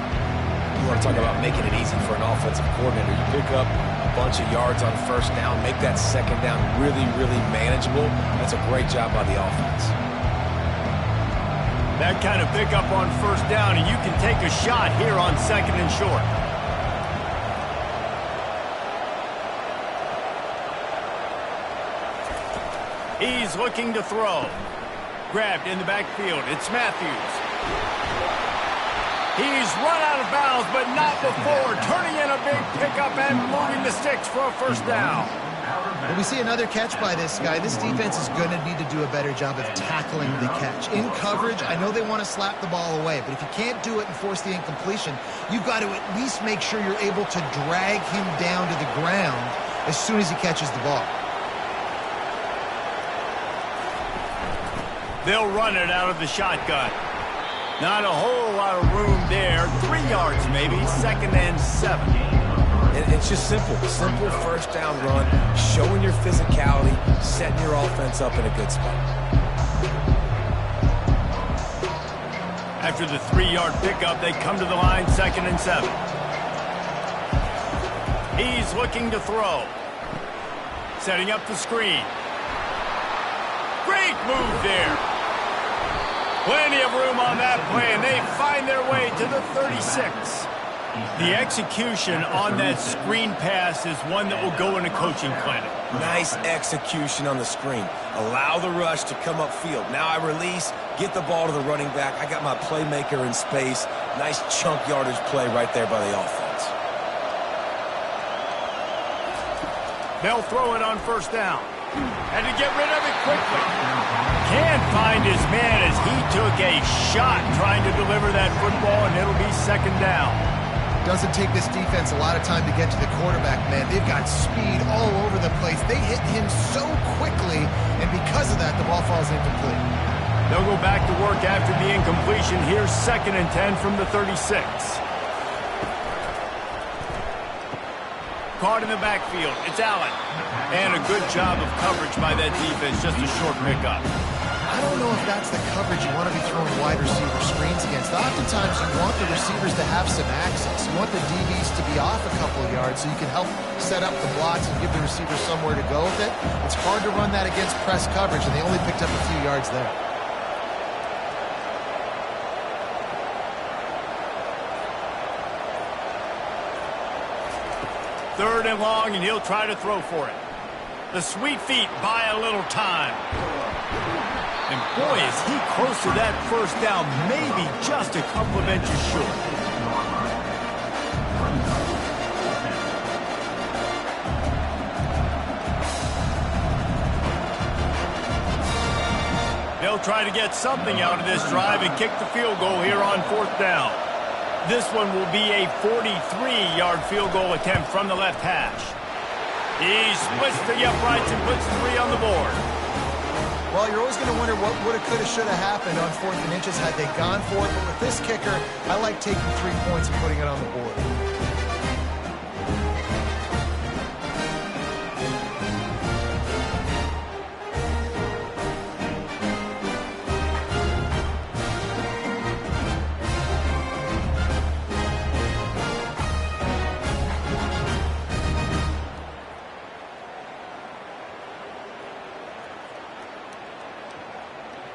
You want to talk about making it easy for an offensive coordinator. You pick up a bunch of yards on 1st down, make that 2nd down really, really manageable. That's a great job by the offense. That kind of pickup on first down, and you can take a shot here on 2nd and short. He's looking to throw. Grabbed in the backfield. It's Matthews. He's run out of bounds, but not before. Turning in a big pickup and moving the sticks for a first down. When we see another catch by this guy, this defense is going to need to do a better job of tackling the catch. In coverage, I know they want to slap the ball away, but if you can't do it and force the incompletion, you've got to at least make sure you're able to drag him down to the ground as soon as he catches the ball. They'll run it out of the shotgun. Not a whole lot of room there. 3 yards maybe, 2nd and 7. It's just simple. Simple first down run, showing your physicality, setting your offense up in a good spot. After the 3-yard pickup, they come to the line, 2nd and 7. He's looking to throw. Setting up the screen. Great move there. Plenty of room on that play, and they find their way to the 36. The execution on that screen pass is one that will go in a coaching clinic. Nice execution on the screen. Allow the rush to come upfield. Now I release, get the ball to the running back. I got my playmaker in space. Nice chunk yardage play right there by the offense. They'll throw it on first down. And to get rid of it quickly. Can't find his man as he took a shot trying to deliver that football, and it'll be 2nd down. Doesn't take this defense a lot of time to get to the quarterback, man. They've got speed all over the place. They hit him so quickly, and because of that, the ball falls incomplete. They'll go back to work after the incompletion. Here's 2nd and 10 from the 36. Caught in the backfield. It's Allen. And a good job of coverage by that defense. Just a short pickup. I don't know if that's the coverage you want to be throwing wide receiver screens against. Oftentimes, you want the receivers to have some access. You want the DBs to be off a couple of yards so you can help set up the blocks and give the receiver somewhere to go with it. It's hard to run that against press coverage, and they only picked up a few yards there. Third and long, and he'll try to throw for it. The sweet feet buy a little time. And boy, is he close to that first down, maybe just a couple of inches short. They'll try to get something out of this drive and kick the field goal here on 4th down. This one will be a 43-yard field goal attempt from the left hash. He splits the uprights and puts 3 on the board. Well, you're always going to wonder what woulda, coulda, shoulda happened on 4th and inches had they gone for it. But with this kicker, I like taking 3 points and putting it on the board.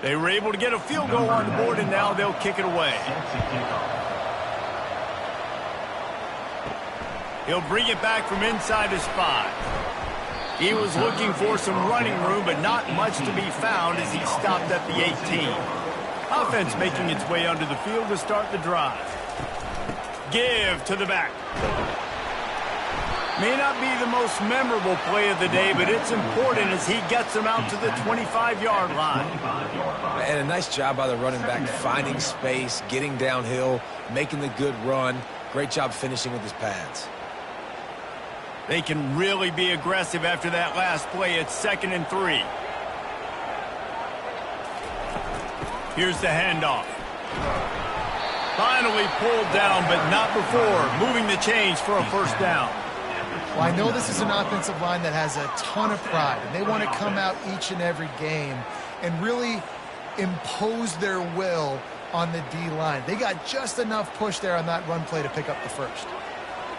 They were able to get a field goal on the board, and now they'll kick it away. He'll bring it back from inside his 5. He was looking for some running room, but not much to be found as he stopped at the 18. Offense making its way onto the field to start the drive. Give to the back. May not be the most memorable play of the day, but it's important as he gets him out to the 25-yard line. And a nice job by the running back, finding space, getting downhill, making the good run. Great job finishing with his pads. They can really be aggressive after that last play. It's 2nd and 3. Here's the handoff. Finally pulled down, but not before moving the chains for a first down. Well, I know this is an offensive line that has a ton of pride, and they want to come out each and every game and really impose their will on the D-line. They got just enough push there on that run play to pick up the first.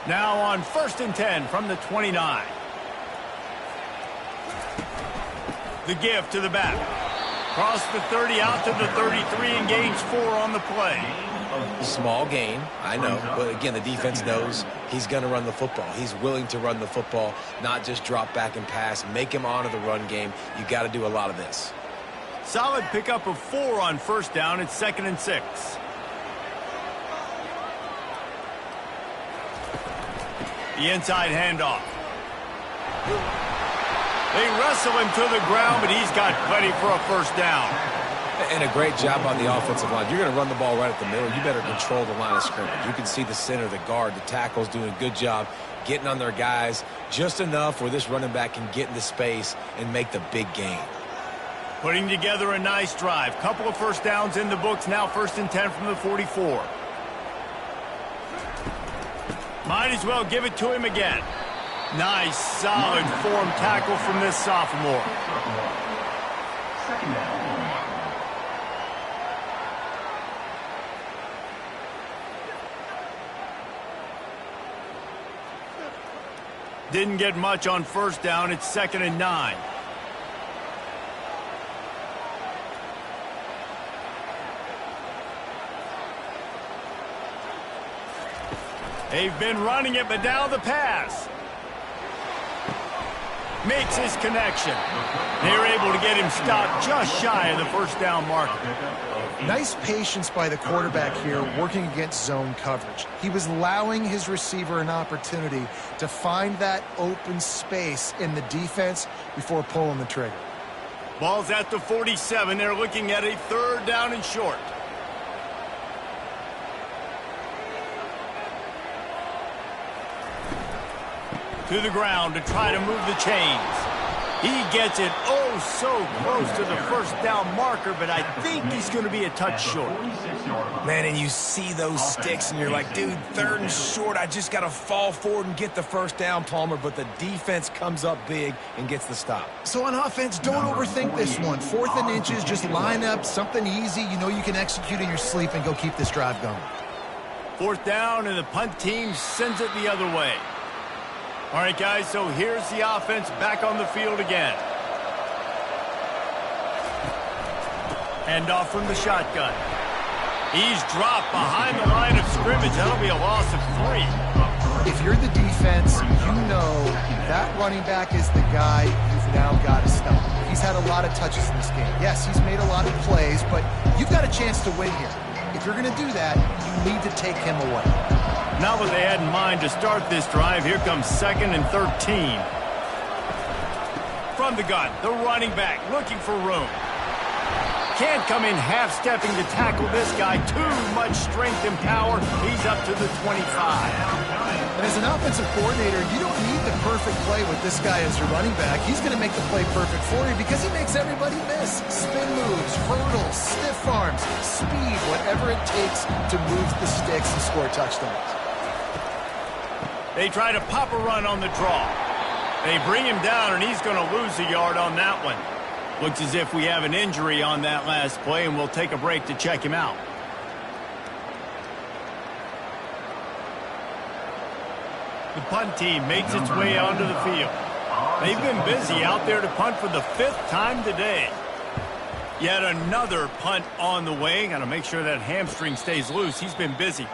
Now on 1st and 10 from the 29. The give to the back. Cross the 30 out to the 33 and gains 4 on the play. Small gain, I know, but again, the defense knows he's going to run the football. He's willing to run the football, not just drop back and pass, make him honor the run game. You got to do a lot of this. Solid pickup of 4 on first down. It's 2nd and 6. The inside handoff. They wrestle him to the ground, but he's got plenty for a first down. And a great job on the offensive line. You're going to run the ball right at the middle. You better control the line of scrimmage. You can see the center, the guard, the tackles doing a good job getting on their guys just enough where this running back can get into space and make the big gain. Putting together a nice drive. Couple of first downs in the books. Now 1st and 10 from the 44. Might as well give it to him again. Nice, solid form tackle from this sophomore. Second down. Didn't get much on first down. It's 2nd and 9. They've been running it, but now the pass. Makes his connection. They're able to get him stopped just shy of the first down marker. Nice patience by the quarterback here working against zone coverage. He was allowing his receiver an opportunity to find that open space in the defense before pulling the trigger. Ball's at the 47. They're looking at a 3rd down and short. To the ground to try to move the chains. He gets it so close to the first down marker, but I think he's going to be a touch short. Man, and you see those sticks, and you're like, dude, 3rd and short. I just got to fall forward and get the first down, Palmer, but the defense comes up big and gets the stop. So on offense, don't overthink this one. 4th and inches, just line up something easy you know you can execute in your sleep and go keep this drive going. 4th down, and the punt team sends it the other way. All right, guys, so here's the offense back on the field again. Hand off from the shotgun. He's dropped behind the line of scrimmage. That'll be a loss of 3. If you're the defense, you know that running back is the guy you've now got to stop. He's had a lot of touches in this game. Yes, he's made a lot of plays, but you've got a chance to win here. If you're going to do that, you need to take him away. Not what they had in mind to start this drive. Here comes 2nd and 13. From the gun, the running back looking for room. Can't come in half-stepping to tackle this guy. Too much strength and power. He's up to the 25. And as an offensive coordinator, you don't need the perfect play with this guy as your running back. He's going to make the play perfect for you because he makes everybody miss. Spin moves, hurdles, stiff arms, speed, whatever it takes to move the sticks and score touchdowns. They try to pop a run on the draw. They bring him down, and he's going to lose a yard on that one. Looks as if we have an injury on that last play, and we'll take a break to check him out. The punt team makes its way onto the field. They've been busy out there to punt for the 5th time today. Yet another punt on the way. Got to make sure that hamstring stays loose. He's been busy.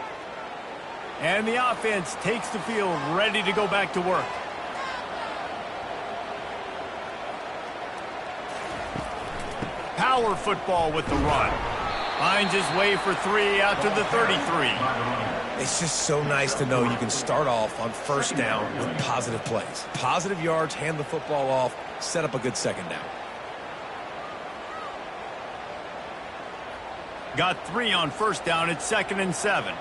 And the offense takes the field, ready to go back to work. Power football with the run. Finds his way for 3 out to the 33. It's just so nice to know you can start off on first down with positive plays. Positive yards, hand the football off, set up a good second down. Got 3 on first down. It's 2nd and 7.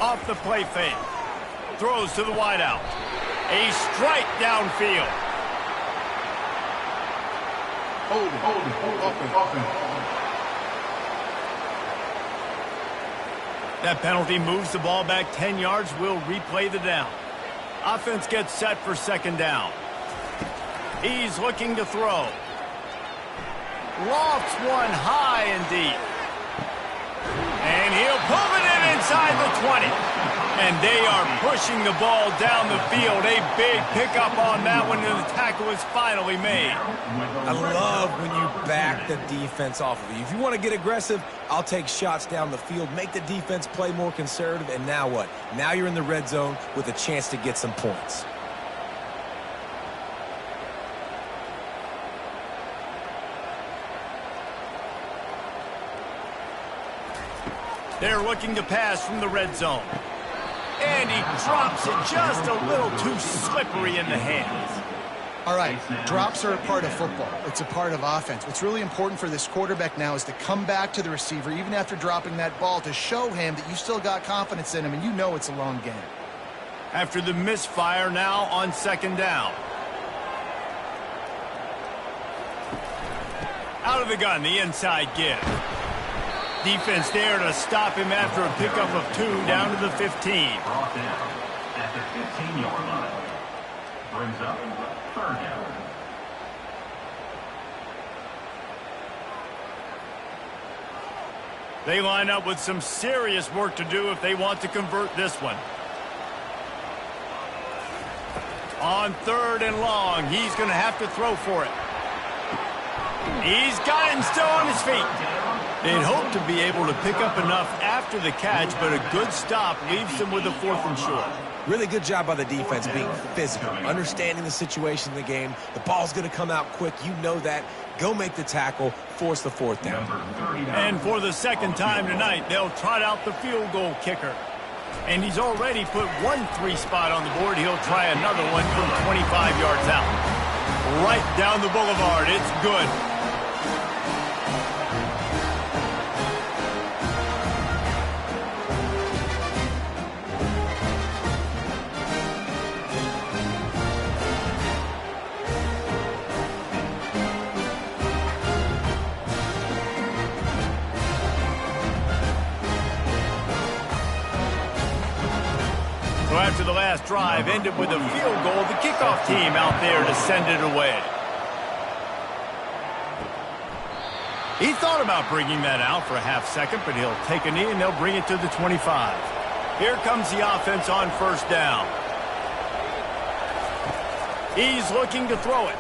Off the play fake. Throws to the wideout. A strike downfield. Hold it. That penalty moves the ball back 10 yards. We'll replay the down. Offense gets set for 2nd down. He's looking to throw. Lofts one high and deep. And he'll pull it in inside the 20. And they are pushing the ball down the field. A big pickup on that one, and the tackle is finally made. I love when you back the defense off of you. If you want to get aggressive, I'll take shots down the field, make the defense play more conservative, and now what? Now you're in the red zone with a chance to get some points. They're looking to pass from the red zone. And he drops it just a little too slippery in the hands. All right, drops are a part of football. It's a part of offense. What's really important for this quarterback now is to come back to the receiver, even after dropping that ball, to show him that you still got confidence in him, and you know it's a long game. After the misfire, now on second down. Out of the gun, the inside give. Defense there to stop him after a pickup of 2 down to the 15. Brought down at the 15-yard line. Brings up third down. They line up with some serious work to do if they want to convert this one. On 3rd and long, he's going to have to throw for it. He's got him still on his feet. They'd hope to be able to pick up enough after the catch, but a good stop leaves them with a 4th and short. Really good job by the defense being physical, understanding the situation in the game. The ball's going to come out quick. You know that. Go make the tackle, force the 4th down. And for the second time tonight, they'll trot out the field goal kicker. And he's already put 1 3 spot on the board. He'll try another one from 25 yards out. Right down the boulevard. It's good. So after the last drive ended with a field goal, the kickoff team out there to send it away. He thought about bringing that out for a half second, but he'll take a knee and they'll bring it to the 25. Here comes the offense on 1st down. He's looking to throw it.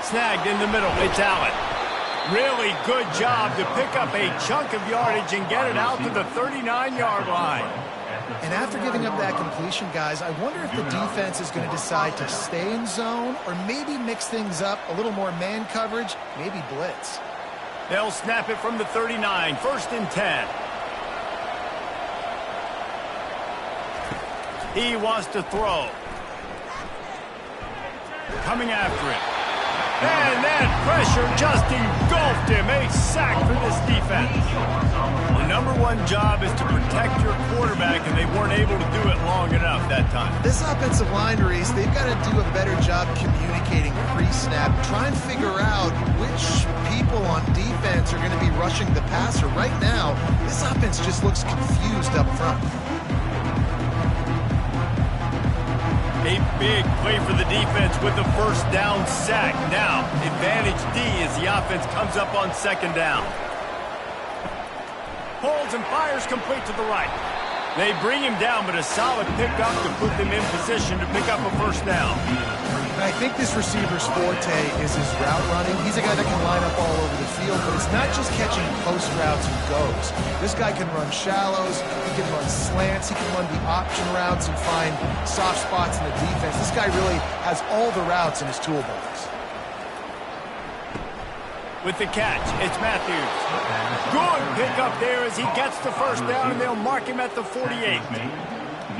Snagged in the middle. It's Allen. Really good job to pick up a chunk of yardage and get it out to the 39-yard line. And after giving up that completion, guys, I wonder if the defense is going to decide to stay in zone or maybe mix things up, a little more man coverage, maybe blitz. They'll snap it from the 39, 1st and 10. He wants to throw. Coming after it. And that pressure just engulfed him. A sack for this defense. The number 1 job is to protect your quarterback, and they weren't able to do it long enough that time. This offensive line, Reese, they've got to do a better job communicating pre-snap. Try and figure out which people on defense are going to be rushing the passer. Right now, this offense just looks confused up front. A big play for the defense with the 1st down sack. Now, advantage D as the offense comes up on 2nd down. Holds and fires complete to the right. They bring him down, but a solid pickup to put them in position to pick up a 1st down. And I think this receiver's forte is his route running. He's a guy that can line up all over the field, but it's not just catching post routes and goes. This guy can run shallows, he can run slants, he can run the option routes and find soft spots in the defense. This guy really has all the routes in his toolbox. With the catch, it's Matthews. Good pickup there as he gets the 1st down, and they'll mark him at the 48.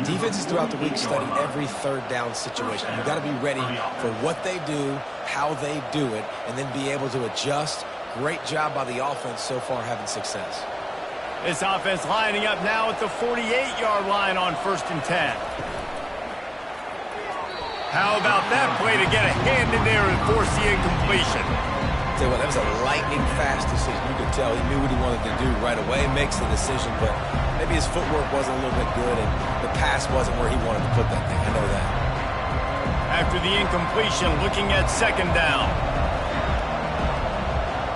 Defenses throughout the week study every 3rd down situation. You've got to be ready for what they do, how they do it, and then be able to adjust. Great job by the offense so far having success. This offense lining up now at the 48-yard line on 1st and 10. How about that play to get a hand in there and force the incompletion? Tell you what, that was a lightning fast decision. You could tell he knew what he wanted to do right away, makes the decision, but maybe his footwork wasn't a little bit good and the pass wasn't where he wanted to put that thing. I know that. After the incompletion, looking at 2nd down.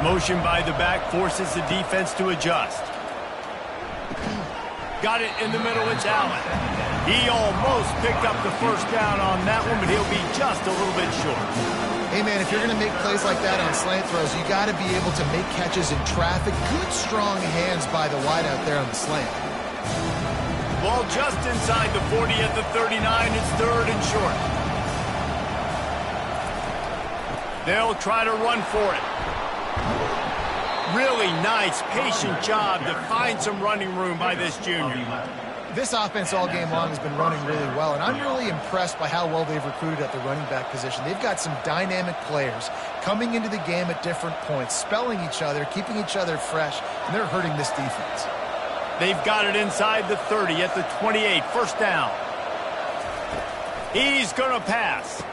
Motion by the back forces the defense to adjust. Got it in the middle. It's Allen. He almost picked up the first down on that one, but he'll be just a little bit short. Hey, man, if you're going to make plays like that on slant throws, you got to be able to make catches in traffic. Good, strong hands by the wide out there on the slant. Ball just inside the 40 at the 39. It's 3rd and short. They'll try to run for it. Really nice, patient job to find some running room by this junior. This offense all game long has been running really well, and I'm really impressed by how well they've recruited at the running back position. They've got some dynamic players coming into the game at different points, spelling each other, keeping each other fresh, and they're hurting this defense. They've got it inside the 30 at the 28. First down. He's going to pass.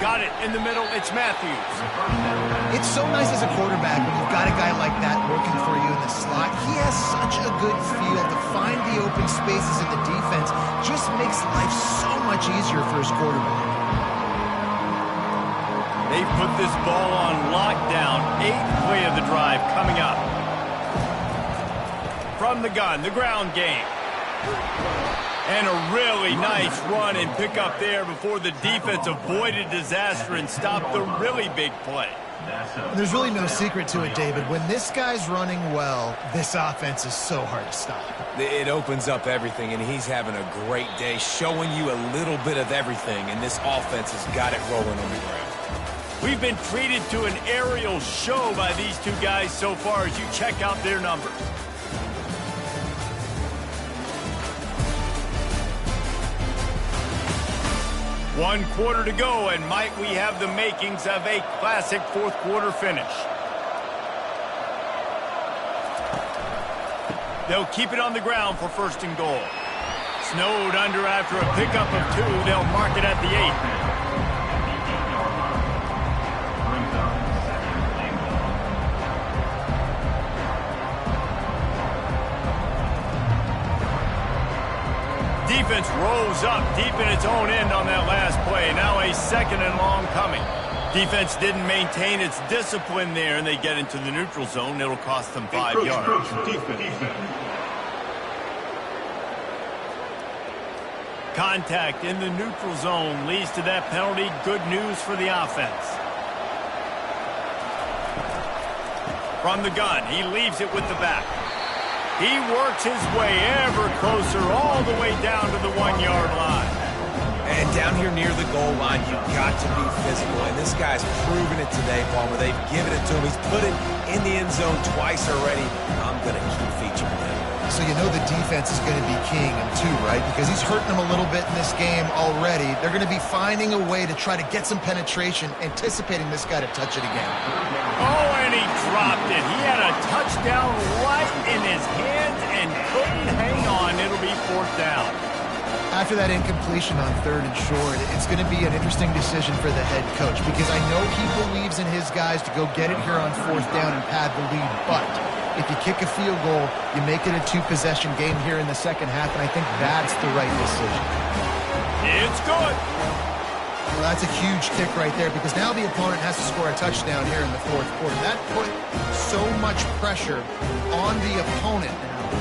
Got it in the middle. It's Matthews. It's so nice as a quarterback when you've got a guy like that working for you in the slot. He has such a good feel to find the open spaces in the defense. Just makes life so much easier for his quarterback. They've put this ball on lockdown. 8th play of the drive coming up. From the gun, the ground game. And a really nice run and pick up there before the defense avoided disaster and stopped the really big play. There's really no secret to it, David. When this guy's running well, this offense is so hard to stop. It opens up everything, and he's having a great day, showing you a little bit of everything, and this offense has got it rolling on the ground. We've been treated to an aerial show by these two guys so far as you check out their numbers. One quarter to go, and might we have the makings of a classic fourth quarter finish. They'll keep it on the ground for 1st and goal. Snowed under after a pickup of 2. They'll mark it at the 8. Defense rolls up deep in its own end on that last play. Now a 2nd and long coming. Defense didn't maintain its discipline there, and they get into the neutral zone. It'll cost them 5 yards. Contact in the neutral zone leads to that penalty. Good news for the offense. From the gun, he leaves it with the back. He works his way ever closer all the way down to the 1-yard line. And down here near the goal line, you've got to be physical. And this guy's proven it today, Palmer. They've given it to him. He's put it in the end zone twice already. I'm going to keep featuring him. So you know the defense is going to be keying him too, right? Because he's hurting them a little bit in this game already. They're going to be finding a way to try to get some penetration, anticipating this guy to touch it again. Oh, and he dropped it. He had a touchdown right in his hands and couldn't hang on. It'll be 4th down. After that incompletion on 3rd and short, it's going to be an interesting decision for the head coach because I know he believes in his guys to go get it here on 4th down and pad the lead, but if you kick a field goal, you make it a 2-possession game here in the second half, and I think that's the right decision. It's good. Well, that's a huge kick right there because now the opponent has to score a touchdown here in the 4th quarter. That put so much pressure on the opponent.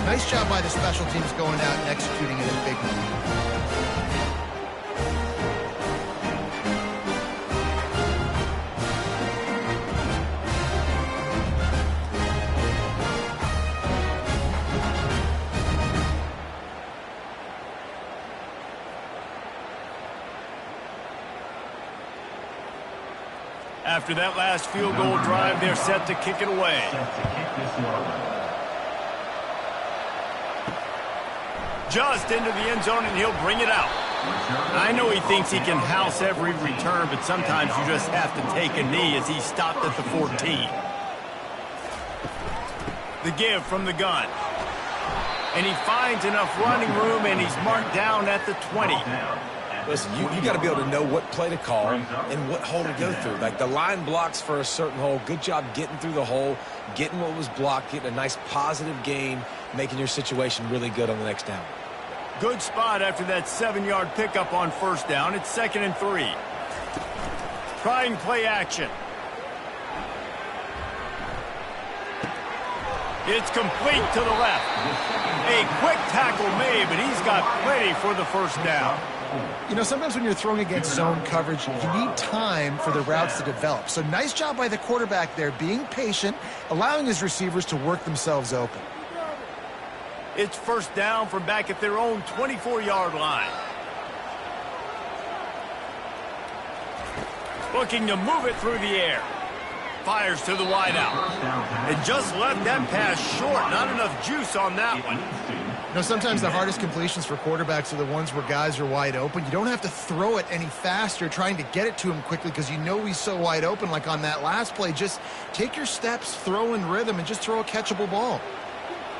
Nice job by the special teams going out and executing it in a big way. After that last field goal drive, they're set to kick it away. Just into the end zone, and he'll bring it out. I know he thinks he can house every return, but sometimes you just have to take a knee as he stopped at the 14. The give from the gun. And he finds enough running room, and he's marked down at the 20. Listen, you got to be able to know what play to call and what hole to go through. Like the line blocks for a certain hole. Good job getting through the hole, getting what was blocked, getting a nice positive gain, making your situation really good on the next down. Good spot after that 7-yard pickup on 1st down. It's 2nd and 3. Trying play action. It's complete to the left. A quick tackle made, but he's got plenty for the first down. You know, sometimes when you're throwing against zone coverage, you need time for the routes to develop. So nice job by the quarterback there, being patient, allowing his receivers to work themselves open. It's first down from back at their own 24-yard line. Looking to move it through the air. Fires to the wideout. And just left that pass short. Not enough juice on that one. You know, sometimes the hardest completions for quarterbacks are the ones where guys are wide open. You don't have to throw it any faster trying to get it to him quickly because you know he's so wide open. Like on that last play, just take your steps, throw in rhythm, and just throw a catchable ball.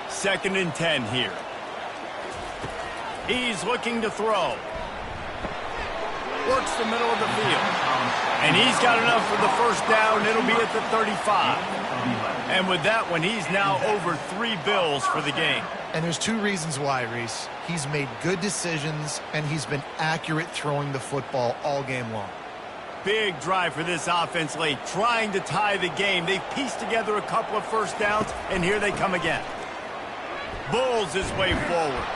2nd and 10 here. He's looking to throw. Works the middle of the field. And he's got enough for the first down. It'll be at the 35. And with that one, he's now over 3 bills for the game. And there's 2 reasons why, Reese. He's made good decisions, and he's been accurate throwing the football all game long. Big drive for this offense late, trying to tie the game. They've pieced together a couple of first downs, and here they come again. Bulls his way forward.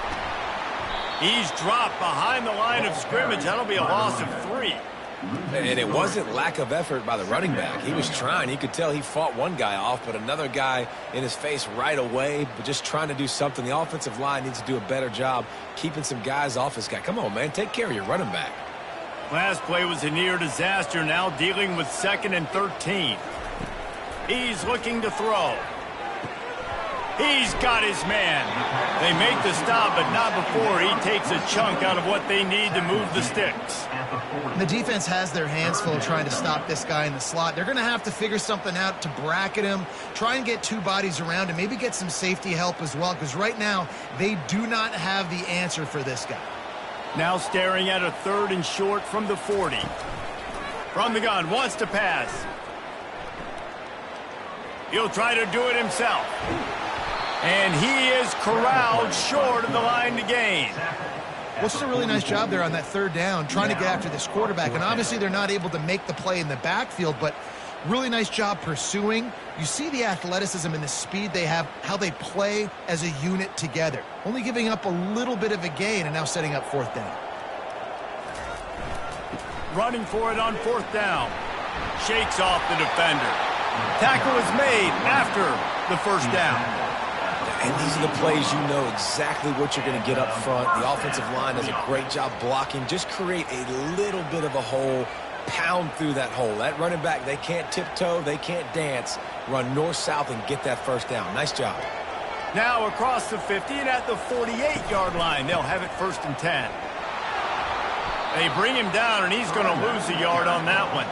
He's dropped behind the line of scrimmage. That'll be a loss of 3. And it wasn't lack of effort by the running back. He was trying. You could tell he fought one guy off, but another guy in his face right away, but just trying to do something. The offensive line needs to do a better job keeping some guys off his guy. Come on, man. Take care of your running back. Last play was a near disaster. Now dealing with 2nd and 13. He's looking to throw. He's got his man. They make the stop, but not before he takes a chunk out of what they need to move the sticks. The defense has their hands full trying to stop this guy in the slot. They're going to have to figure something out to bracket him, try and get 2 bodies around him, maybe get some safety help as well, because right now they do not have the answer for this guy. Now staring at a 3rd and short from the 40. From the gun, wants to pass. He'll try to do it himself. And he is corralled short of the line to gain. Well, it's just a really nice job there on that 3rd down, trying to get after this quarterback. And obviously they're not able to make the play in the backfield, but really nice job pursuing. You see the athleticism and the speed they have, how they play as a unit together. Only giving up a little bit of a gain and now setting up 4th down. Running for it on 4th down. Shakes off the defender. Tackle is made after the first down. And these are the plays you know exactly what you're going to get up front. The offensive line does a great job blocking. Just create a little bit of a hole, pound through that hole. That running back, they can't tiptoe, they can't dance. Run north-south and get that first down. Nice job. Now across the 50 and at the 48-yard line. They'll have it 1st and 10. They bring him down, and he's going to lose a yard on that one.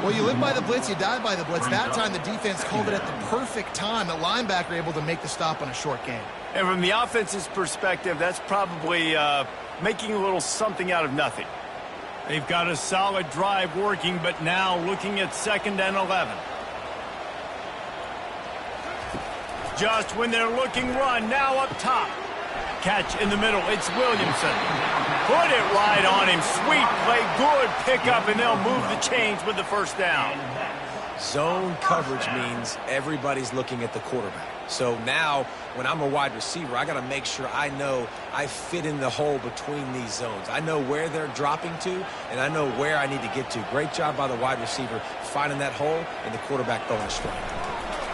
Well, you live by the blitz, you die by the blitz. That time the defense called it at the perfect time. The linebacker able to make the stop on a short gain. And from the offense's perspective, that's probably making a little something out of nothing. They've got a solid drive working, but now looking at 2nd and 11. Just when they're looking run, now up top. Catch in the middle, it's Williamson. Put it right on him. Sweet play, good pickup, and they'll move the chains with the first down. Zone coverage means everybody's looking at the quarterback. So now, when I'm a wide receiver, I got to make sure I know I fit in the hole between these zones. I know where they're dropping to, and I know where I need to get to. Great job by the wide receiver finding that hole, and the quarterback throwing a strike.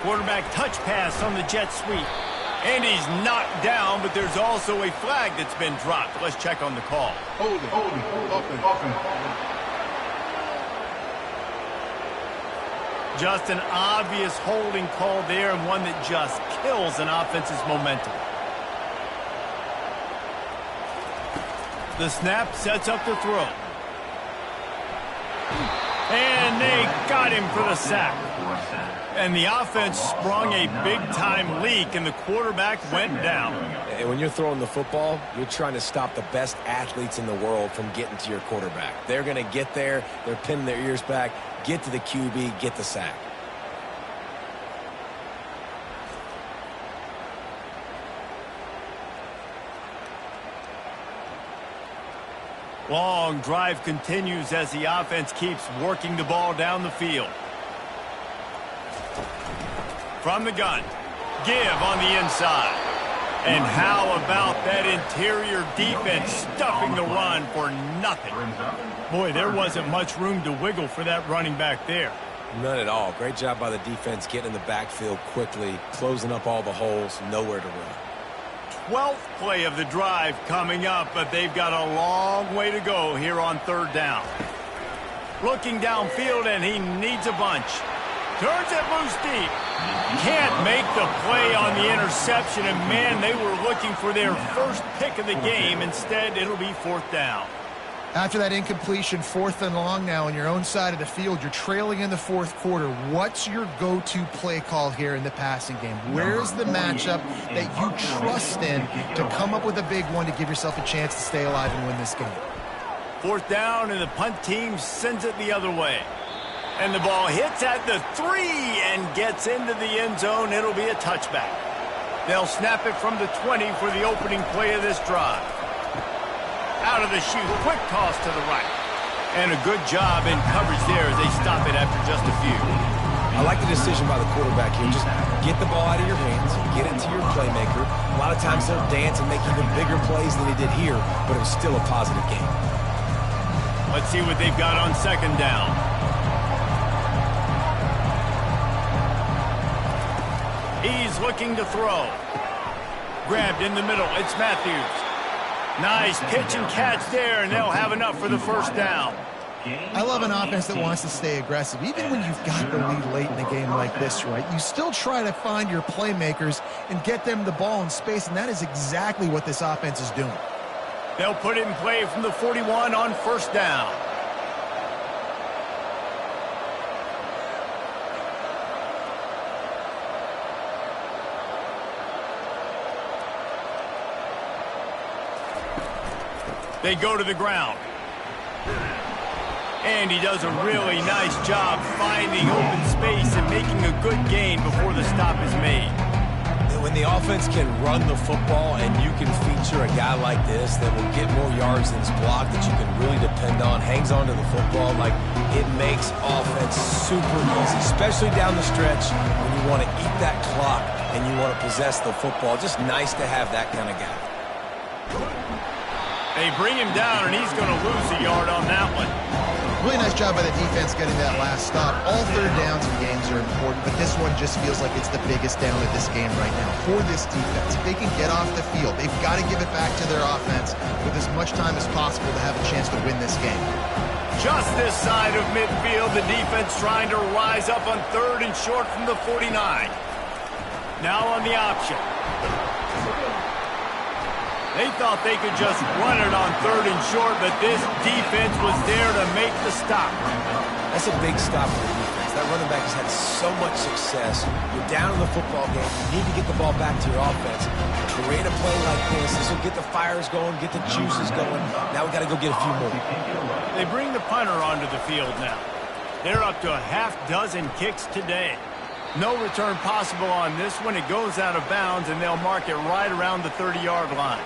Quarterback touch pass on the jet sweep. And he's knocked down, but there's also a flag that's been dropped. Let's check on the call. Hold it. Just an obvious holding call there, and one that just kills an offense's momentum. The snap sets up the throw. And they got him for the sack. And the offense sprung a big-time leak, and the quarterback went down. And when you're throwing the football, you're trying to stop the best athletes in the world from getting to your quarterback. They're going to get there. They're pinning their ears back, get to the QB, get the sack. Long drive continues as the offense keeps working the ball down the field. From the gun, Give on the inside. And how about that interior defense stuffing the run for nothing? Boy, there wasn't much room to wiggle for that running back there. None at all. Great job by the defense getting in the backfield quickly, closing up all the holes, nowhere to run. 12th play of the drive coming up, but they've got a long way to go here on third down. Looking downfield, and he needs a bunch. Turns it loose deep. Can't make the play on the interception, and man, they were looking for their first pick of the game. Instead, it'll be fourth down. After that incompletion, 4th and long now on your own side of the field, you're trailing in the fourth quarter. What's your go-to play call here in the passing game? Where's the matchup that you trust in to come up with a big one to give yourself a chance to stay alive and win this game? Fourth down, and the punt team sends it the other way. And the ball hits at the 3 and gets into the end zone. It'll be a touchback. They'll snap it from the 20 for the opening play of this drive. Out of the chute, quick toss to the right. And a good job in coverage there as they stop it after just a few. I like the decision by the quarterback here. Just get the ball out of your hands, get it to your playmaker. A lot of times they'll dance and make even bigger plays than he did here, but it was still a positive game. Let's see what they've got on second down. He's looking to throw. Grabbed in the middle. It's Matthews. Nice pitch and catch there, and they'll have enough for the first down. I love an offense that wants to stay aggressive. Even when you've got the lead late in a game like this, right, you still try to find your playmakers and get them the ball in space, and that is exactly what this offense is doing. They'll put it in play from the 41 on first down. They go to the ground. And he does a really nice job finding open space and making a good gain before the stop is made. When the offense can run the football and you can feature a guy like this that will get more yards than his block that you can really depend on, hangs onto the football, like it makes offense super easy, especially down the stretch when you want to eat that clock and you want to possess the football. Just nice to have that kind of guy. They bring him down, and he's going to lose a yard on that one. Really nice job by the defense getting that last stop. All third downs in games are important, but this one just feels like it's the biggest down of this game right now for this defense. If they can get off the field, they've got to give it back to their offense with as much time as possible to have a chance to win this game. Just this side of midfield, the defense trying to rise up on third and short from the 49. Now on the option. They thought they could just run it on third and short, but this defense was there to make the stop. That's a big stop for the defense. That running back has had so much success. You're down in the football game. You need to get the ball back to your offense. Create a play like this. This will get the fires going, get the juices going. Now we got to go get a few more. They bring the punter onto the field now. They're up to a half dozen kicks today. No return possible on this one. It goes out of bounds, and they'll mark it right around the 30-yard line.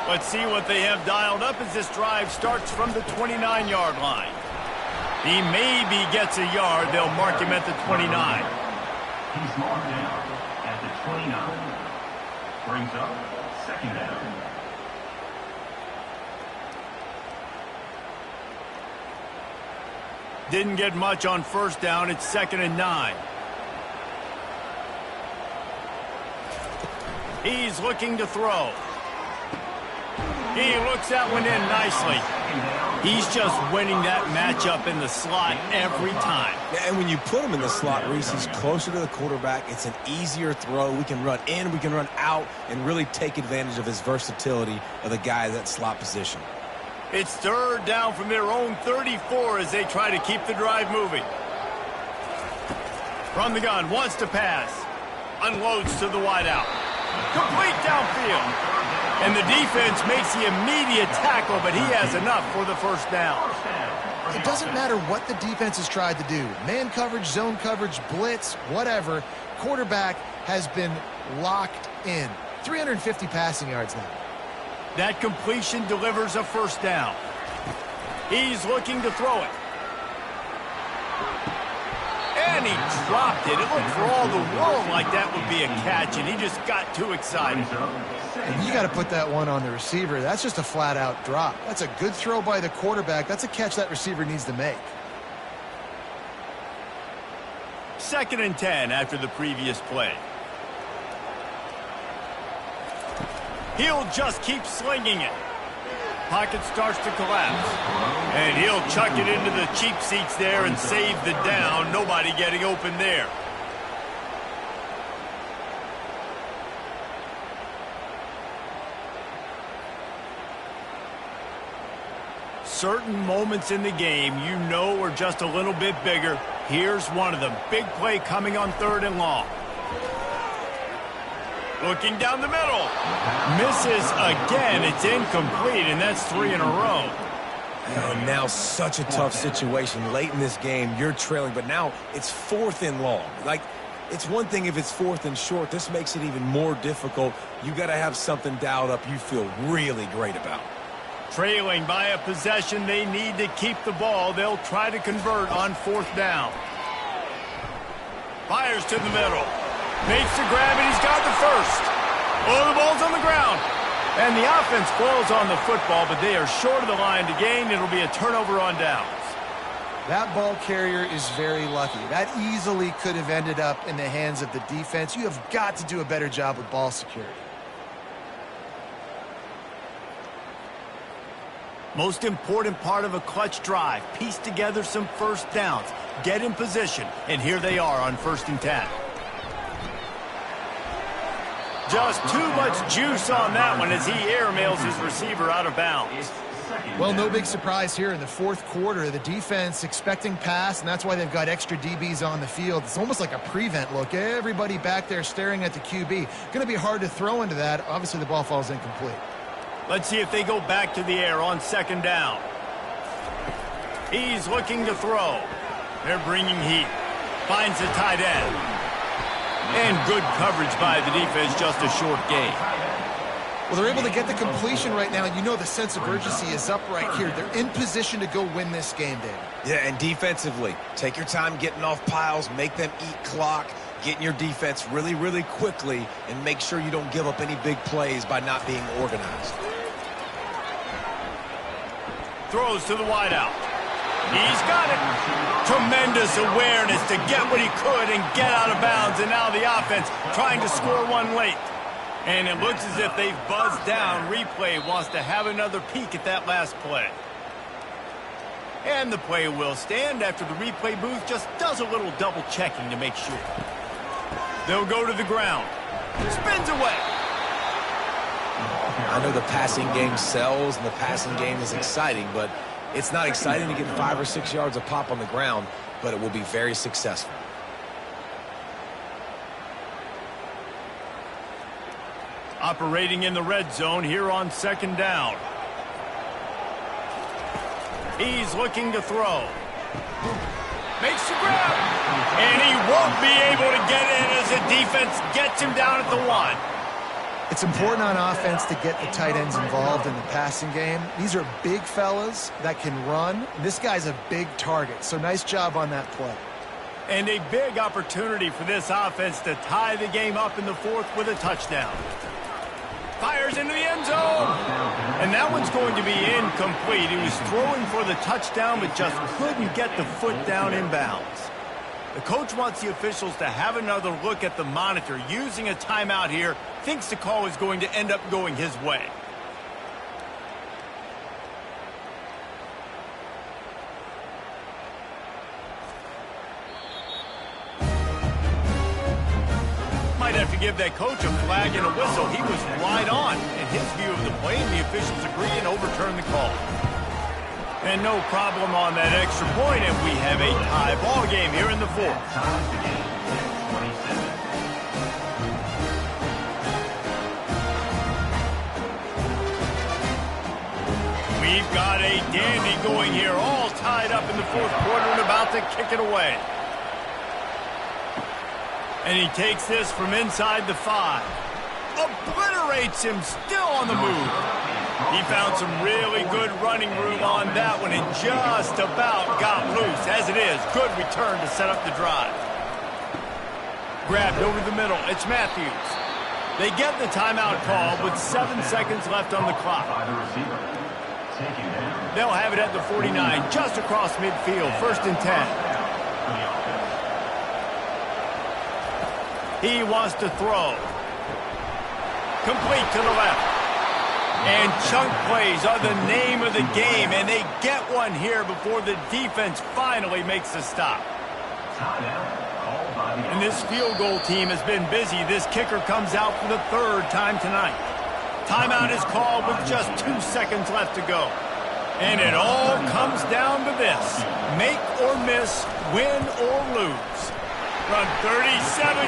Let's see what they have dialed up as this drive starts from the 29-yard line. He maybe gets a yard. They'll mark him at the 29. He's marked down at the 29. Brings up second down. Didn't get much on first down. It's 2nd and 9. He's looking to throw. He looks that one in nicely. He's just winning that matchup in the slot every time. And when you put him in the slot, Reese, he's closer to the quarterback. It's an easier throw. We can run in, we can run out, and really take advantage of his versatility of the guy in that slot position. It's third down from their own 34 as they try to keep the drive moving. From the gun, wants to pass. Unloads to the wideout. Complete downfield. And the defense makes the immediate tackle, but he has enough for the first down. It doesn't matter what the defense has tried to do. Man coverage, zone coverage, blitz, whatever. Quarterback has been locked in. 350 passing yards now. That completion delivers a first down. He's looking to throw it. And when he dropped it, it looked for all the world like that would be a catch, and he just got too excited. And you got to put that one on the receiver. That's just a flat-out drop. That's a good throw by the quarterback. That's a catch that receiver needs to make. 2nd and 10 after the previous play. He'll just keep slinging it. Pocket starts to collapse. And he'll chuck it into the cheap seats there and save the down. Nobody getting open there. Certain moments in the game you know are just a little bit bigger. Here's one of them. Big play coming on 3rd and long. Looking down the middle. Misses again. It's incomplete, and that's 3 in a row. And now such a tough situation. Late in this game, you're trailing, but now it's 4th and long. Like, it's one thing if it's 4th and short. This makes it even more difficult. You got to have something dialed up you feel really great about. Trailing by a possession, they need to keep the ball. They'll try to convert on 4th down. Fires to the middle. Makes the grab, and he's got the first. Oh, the ball's on the ground. And the offense falls on the football, but they are short of the line to gain. It'll be a turnover on downs. That ball carrier is very lucky. That easily could have ended up in the hands of the defense. You have got to do a better job with ball security. Most important part of a clutch drive. Piece together some first downs. Get in position. And here they are on 1st and 10. Just too much juice on that one as he airmails his receiver out of bounds. Well, no big surprise here in the 4th quarter. The defense expecting pass, and that's why they've got extra DBs on the field. It's almost like a prevent look. Everybody back there staring at the QB. Going to be hard to throw into that. Obviously, the ball falls incomplete. Let's see if they go back to the air on 2nd down. He's looking to throw. They're bringing heat. Finds the tight end. And good coverage by the defense, just a short gain. Well, they're able to get the completion right now, and you know the sense of urgency is up right here. They're in position to go win this game, David. Yeah, and defensively, take your time getting off piles, make them eat clock, get in your defense really, really quickly, and make sure you don't give up any big plays by not being organized. Throws to the wideout. He's got it. Tremendous awareness to get what he could and get out of bounds. And now the offense trying to score one late. And it looks as if they've buzzed down. Replay wants to have another peek at that last play. And the play will stand after the replay booth just does a little double checking to make sure. They'll go to the ground. Spins away. I know the passing game sells and the passing game is exciting, but it's not exciting to get 5 or 6 yards of pop on the ground, but it will be very successful. Operating in the red zone here on 2nd down. He's looking to throw. Makes the grab. And he won't be able to get in as the defense gets him down at the 1. It's important on offense to get the tight ends involved in the passing game. These are big fellas that can run. This guy's a big target, so nice job on that play. And a big opportunity for this offense to tie the game up in the 4th with a touchdown. Fires into the end zone. And that one's going to be incomplete. He was throwing for the touchdown, but just couldn't get the foot down inbounds. The coach wants the officials to have another look at the monitor. Using a timeout here, thinks the call is going to end up going his way. Might have to give that coach a flag and a whistle. He was right on in his view of the play, and the officials agree and overturn the call. And no problem on that extra point, and we have a tie ball game here in the 4th. We've got a dandy going here, all tied up in the 4th quarter and about to kick it away. And he takes this from inside the 5. Obliterates him, still on the move. He found some really good running room on that one and just about got loose. As it is, good return to set up the drive. Grabbed over the middle. It's Matthews. They get the timeout call with 7 seconds left on the clock. By the receiver. Taken down. They'll have it at the 49, just across midfield, 1st and 10. For the offense. He wants to throw. Complete to the left. And chunk plays are the name of the game, and they get one here before the defense finally makes the stop. Timeout called by the And this field goal team has been busy. This kicker comes out for the 3rd time tonight. Timeout is called with just 2 seconds left to go. And it all comes down to this. Make or miss, win or lose. From 37